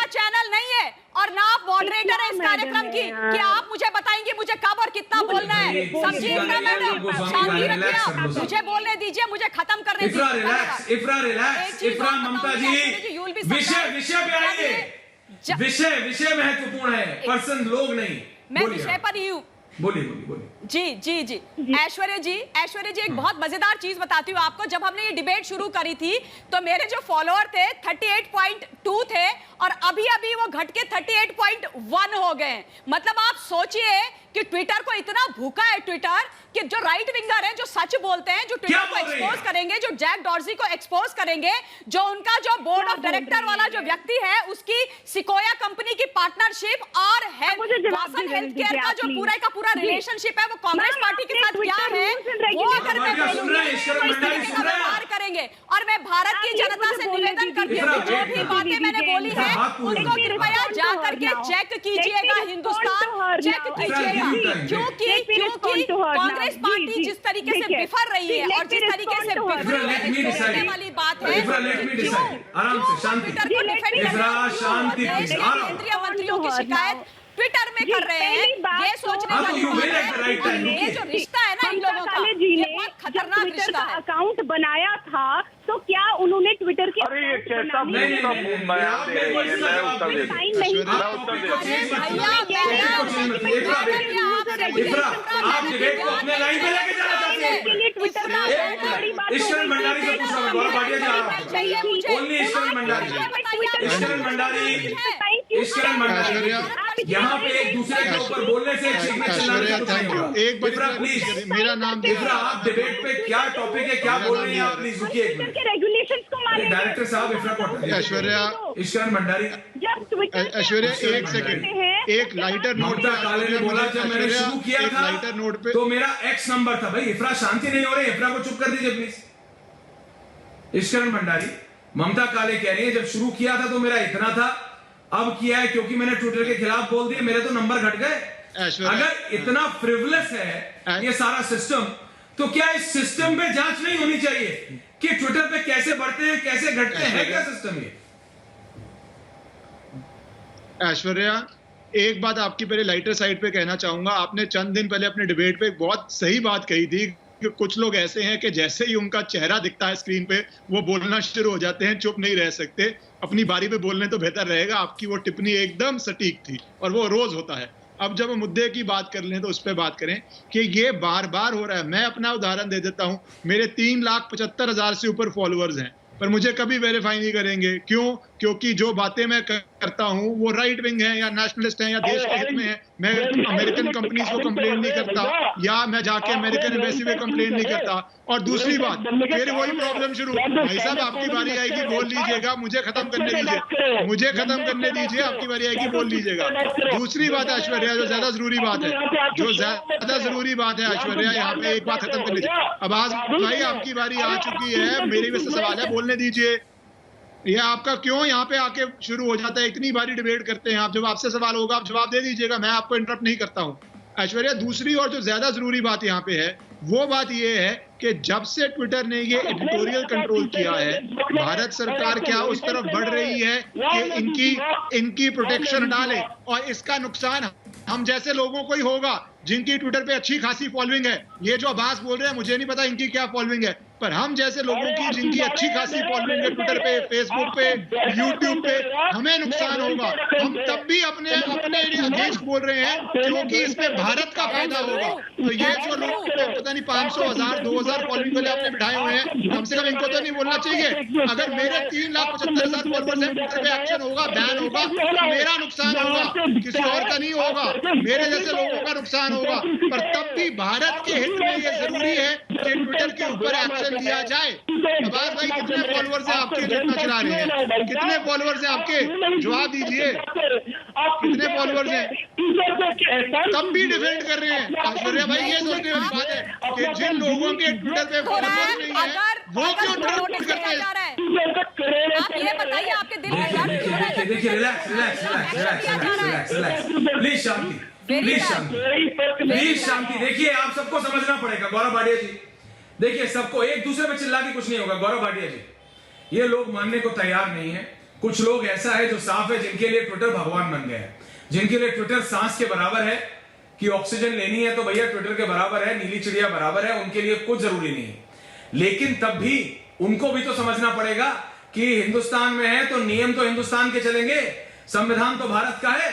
चैनल नहीं है और ना आप मॉडरेटर है इस कार्यक्रम की। क्या आप मुझे बताएंगे मुझे कब और कितना बोलना है? समझिए मैडम, शांति रखिए, मुझे बोलने दीजिए, मुझे खत्म करने दीजिए।
इफ्रा रिलैक्स। इफ्रा, ममता जी विषय पे आइए। विषय महत्वपूर्ण है, पर्सन लोग नहीं।
मैं विषय पर ही हूँ।
बोलिए।
जी। ऐश्वर्या जी, एक बहुत मजेदार चीज बताती हूँ आपको। जब हमने ये डिबेट शुरू करी थी तो मेरे जो फॉलोअर थे 38.2 थे और अभी वो घट के 38.1 हो गए। मतलब आप सोचिए कि ट्विटर को इतना भूखा है ट्विटर कि जो राइट विंगर है, जो सच बोलते हैं, जो ट्विटर को एक्सपोज करेंगे, जो जैक डॉर्सी को एक्सपोज करेंगे, जो उनका जो बोर्ड ऑफ डायरेक्टर वाला जो व्यक्ति है उसकी सिकोया कंपनी की पार्टनरशिप और वासन हेल्थ केयर का जो पूरा रिलेशनशिप है वो कांग्रेस पार्टी के साथ क्या है वो अगर मैं बोलूंगी तो इस तरीके का व्यवहार करेंगे। और मैं भारत की जनता से निवेदन करती हूँ जो भी बातें मैंने बोली है उनको कृपया जा करके चेक कीजिएगा, हिंदुस्तान चेक कीजिएगा, क्योंकि कांग्रेस पार्टी जिस तरीके से बिफर रही है और जिस तरीके से बिफरने वाली बात है,
आराम से, शांति,
केंद्रीय मंत्रियों की शिकायत ट्विटर में कर रहे हैं, ये सोचने वाली बात है। ये जो रिश्ता है ना इन लोगों का, ये बहुत खतरनाक रिश्ता है।
अकाउंट बनाया था तो क्या उन्होंने ट्विटर के
अरे ये कैसा
आप डिबेट को अपने लाइन पे लेके जाना चाहते हैं। ईश्वरन भंडारी से पूछ रहा हूं, गौरव भाटिया जी आ रहा हूं। ओनली ईश्वरन भंडारी यहाँ पे एक दूसरे के ऊपर बोलने से एक प्लीज
मेरा नाम
आप डिबेट पे क्या टॉपिक है, क्या बोल रही हैं आप, प्लीज रुकिए एक मिनट। डायरेक्टर साहब इफ्रा को ईश्वरन भंडारी।
ऐश्वर्या एक सेकंड, एक लाइटर नोट
काले ने बोला जब मैंने शुरू किया था
लाइटर नोट पे
तो मेरा एक्स नंबर था। भाई इफ्रा शांति नहीं हो रही, इफ्रा को चुप कर दीजिए प्लीज। ईश्वरन भंडारी, ममता काले कह रही है जब शुरू किया था तो मेरा इतना था, अब किया है क्योंकि मैंने ट्विटर के खिलाफ बोल दिया मेरे तो नंबर घट गए। अगर इतना फ्रिवलेस है ये सारा सिस्टम तो क्या इस सिस्टम पे जांच नहीं होनी चाहिए कि ट्विटर पे कैसे बढ़ते हैं कैसे घटते हैं? क्या सिस्टम ये?
ऐश्वर्या, एक बात आपकी पहले लाइटर साइड पे कहना चाहूंगा। आपने चंद दिन पहले अपने डिबेट पे बहुत सही बात कही थी कि कुछ लोग ऐसे हैं कि जैसे ही उनका चेहरा दिखता है स्क्रीन पे वो बोलना शुरू हो जाते हैं, चुप नहीं रह सकते। अपनी बारी पे बोलने तो बेहतर रहेगा। आपकी वो टिप्पणी एकदम सटीक थी और वो रोज होता है। अब जब हम मुद्दे की बात कर लें तो उस पर बात करें कि ये बार बार हो रहा है। मैं अपना उदाहरण दे देता हूं, मेरे 3,75,000 से ऊपर फॉलोअर्स हैं पर मुझे कभी वेरीफाई नहीं करेंगे। क्यों? क्योंकि जो बातें मैं करता हूं वो राइट विंग है या नेशनलिस्ट है या देश के हित में है, मैं अमेरिकन कंपनीज को कंप्लेन नहीं करता या मैं जाके अमेरिकन एम्बेसी में कंप्लेन नहीं करता। और दूसरी बात, फिर वही प्रॉब्लम शुरू, भाई साहब आपकी बारी आएगी बोल लीजिएगा, मुझे खत्म करने दीजिए, मुझे खत्म करने दीजिए, आपकी बारी आएगी बोल लीजिएगा। दूसरी बात ऐश्वर्या, जो ज्यादा जरूरी बात है, जो ज्यादा जरूरी बात है ऐश्वर्या, यहाँ पे एक बात खत्म कर लीजिए। अब्बास भाई आपकी बारी आ चुकी है, मेरी भी सवाल है, बोलने दीजिए। ये आपका क्यों यहाँ पे आके शुरू हो जाता है, इतनी बारी डिबेट करते हैं आप, जब आपसे सवाल होगा आप जवाब दे दीजिएगा, मैं आपको इंटरप्ट नहीं करता हूँ। ऐश्वर्या, दूसरी और जो ज्यादा जरूरी बात यहाँ पे है वो बात ये है कि जब से ट्विटर ने ये एडिटोरियल कंट्रोल किया है, भारत सरकार क्या उस तरफ बढ़ रही है कि इनकी प्रोटेक्शन डाले, और इसका नुकसान हम जैसे लोगों को ही होगा जिनकी ट्विटर पे अच्छी खासी फॉलोइंग है। ये जो अब्बास बोल रहे हैं मुझे नहीं पता इनकी क्या फॉलोइंग है, पर हम जैसे लोगों की जिनकी अच्छी खासी फॉलोइंग है ट्विटर पे, फेसबुक पे, यूट्यूब पे, हमें नुकसान होगा। हम तब भी अपने अगेंस्ट बोल रहे हैं क्योंकि इसमें भारत का फायदा होगा। तो ये जो लोग पता नहीं 500, 1000, 2000 फॉलोइंग वाले आपने बिठाए हुए हैं, कम से कम इनको तो नहीं बोलना चाहिए। अगर मेरे 3,75,000 फॉलोअर्स हैं, ट्विटर पे एक्शन होगा, बैन होगा, मेरा नुकसान होगा, किसी और का नहीं होगा, मेरे जैसे लोगों का नुकसान होगा। पर तब भी भारत के हित में ये जरूरी है कि ट्विटर के ऊपर एक्शन लिया जाए। अब्बास भाई कितने फॉलोअर्स हैं आपके जितना चला रहे हैं, कितने फॉलोअर्स हैं आपके, जवाब दीजिए, कितने फॉलोअर्स हैं? तब भी डिफेंड कर रहे हैं। ऐश्वर्या भाई ये सोचने वाली बात है कि जिन लोगों के ट्विटर पे फॉलोअर्स नहीं है वो क्यों ट्वीट करते हैं?
आप ये बताइए आपके दिल में क्या
देखिए, रिलैक्स, प्लीज शांति, प्लीज शांति। देखिए आप सबको समझना पड़ेगा, गौरव भाटिया जी, देखिए सबको एक दूसरे पे चिल्ला के कुछ नहीं होगा। गौरव भाटिया जी, ये लोग मानने को तैयार नहीं है। कुछ लोग ऐसा है जो साफ है, जिनके लिए ट्विटर भगवान बन गया है, जिनके लिए ट्विटर सांस के बराबर है कि ऑक्सीजन लेनी है तो भैया ट्विटर के बराबर है, नीली चिड़िया बराबर है, उनके लिए कुछ जरूरी नहीं है। लेकिन तब भी उनको भी तो समझना पड़ेगा कि हिंदुस्तान में है तो नियम तो हिंदुस्तान के चलेंगे, संविधान तो भारत का है।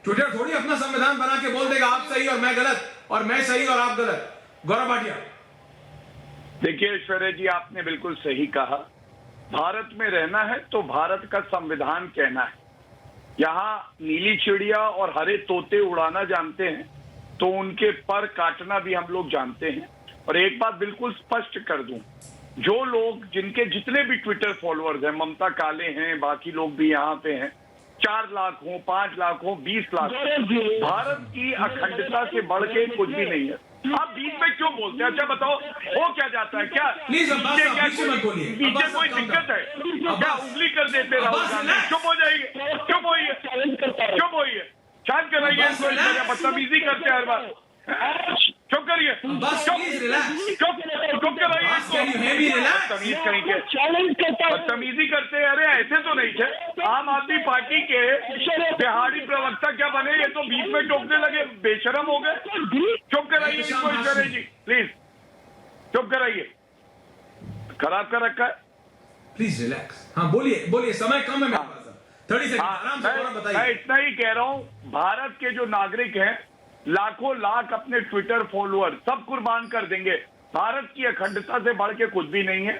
ट्विटर थोड़ी अपना संविधान बना के बोल देगा आप सही और मैं गलत, और मैं सही और आप गलत। गौरव भाटिया,
देखिए ऐश्वर्या जी, आपने बिल्कुल सही कहा, भारत में रहना है तो भारत का संविधान कहना है। यहाँ नीली चिड़िया और हरे तोते उड़ाना जानते हैं तो उनके पर काटना भी हम लोग जानते हैं। और एक बात बिल्कुल स्पष्ट कर दूं, जो लोग जिनके जितने भी ट्विटर फॉलोअर्स हैं, ममता काले हैं, बाकी लोग भी यहाँ पे हैं, 4 लाख हो, 5 लाख हो, 20 लाख, भारत की अखंडता से बढ़ के कुछ भी नहीं है। आप बीच में क्यों बोलते हैं? अच्छा बताओ, हो क्या जाता है? क्या पीछे कोई दिक्कत है क्या? उंगली कर देते राहुल गांधी, चुप हो जाइए, चुप होइए, शांत कराइए, बदतमीजी करते हैं हर बार, चुप करिए, चुप कराइए, बदतमीजी करते हैं। अरे ऐसे तो नहीं थे। आम आदमी पार्टी के बिहारी प्रवक्ता क्या बने, ये तो बीच में टोकने लगे, बेशरम हो गए। चुप कराइए इनको, ऐश्वर्या जी प्लीज चुप कराइए, खराब कर रखा है।
Please relax. हाँ बोलिए, समय कम है मेरे पास, 30 सेकंड आराम से बताइए।
मैं इतना ही कह रहा हूँ, भारत के जो नागरिक हैं लाखों लाख अपने ट्विटर फॉलोअर सब कुर्बान कर देंगे। भारत की अखंडता से बढ़ के कुछ भी नहीं है।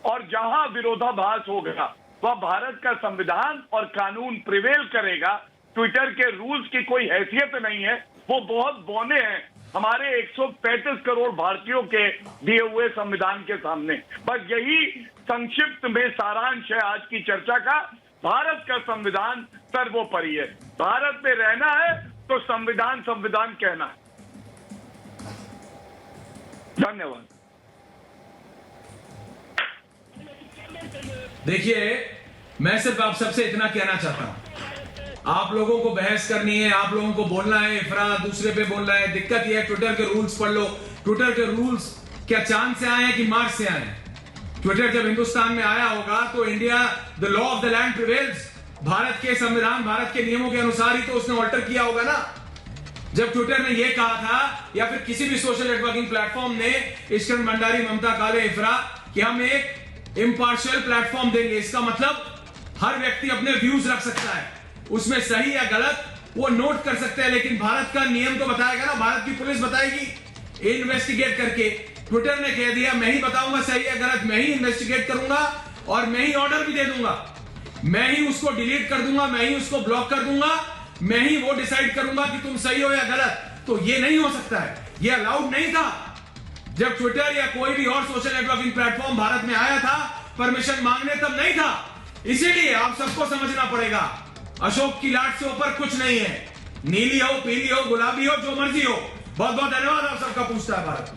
और जहां विरोधाभास होगा वह भारत का संविधान और कानून प्रिवेल करेगा। ट्विटर के रूल्स की कोई हैसियत नहीं है, वो बहुत बौने हैं हमारे 135 करोड़ भारतीयों के दिए हुए संविधान के सामने। बस यही संक्षिप्त में सारांश है आज की चर्चा का। भारत का संविधान सर्वोपरि है। भारत में रहना है तो संविधान कहना है। धन्यवाद।
देखिए, मैं सिर्फ आप सबसे इतना कहना चाहता हूं, आप लोगों को बहस करनी है, आप लोगों को बोलना है, इफरात दूसरे पे बोलना है। दिक्कत यह है, ट्विटर के रूल्स पढ़ लो। ट्विटर के रूल्स क्या चांद से आए हैं कि मार्स से आए हैं? ट्विटर जब हिंदुस्तान में आया होगा तो India, the law of the land prevails, Bharat के संविधान, भारत के नियमों के अनुसार ही तो उसने ऑल्टर किया होगा ना। जब ट्विटर ने यह कहा था, या फिर किसी भी सोशल नेटवर्किंग प्लेटफॉर्म ने, इस्करण भंडारी, ममता काले, इफरा, कि हम एक इम्पार्शियल प्लेटफॉर्म देंगे, इसका मतलब हर व्यक्ति अपने व्यूज रख सकता है, उसमें सही या गलत वो नोट कर सकते हैं, लेकिन भारत का नियम तो बताएगा ना, भारत की पुलिस बताएगी इन्वेस्टिगेट करके। ट्विटर ने कह दिया मैं ही बताऊंगा सही या गलत, मैं ही इन्वेस्टिगेट करूंगा और मैं ही ऑर्डर भी दे दूंगा। मैं ही उसको डिलीट कर दूंगा, मैं ही उसको ब्लॉक कर दूंगा, मैं ही वो डिसाइड करूंगा कि तुम सही हो या गलत। तो ये नहीं हो सकता है, ये अलाउड नहीं था। जब ट्विटर या कोई भी और सोशल नेटवर्किंग प्लेटफॉर्म भारत में आया था परमिशन मांगने, तब नहीं था। इसीलिए आप सबको समझना पड़ेगा, अशोक की लाट से ऊपर कुछ नहीं है। नीली हो, पीली हो, गुलाबी हो, जो मर्जी हो। बहुत बहुत धन्यवाद आप सबका पूछता है भारत।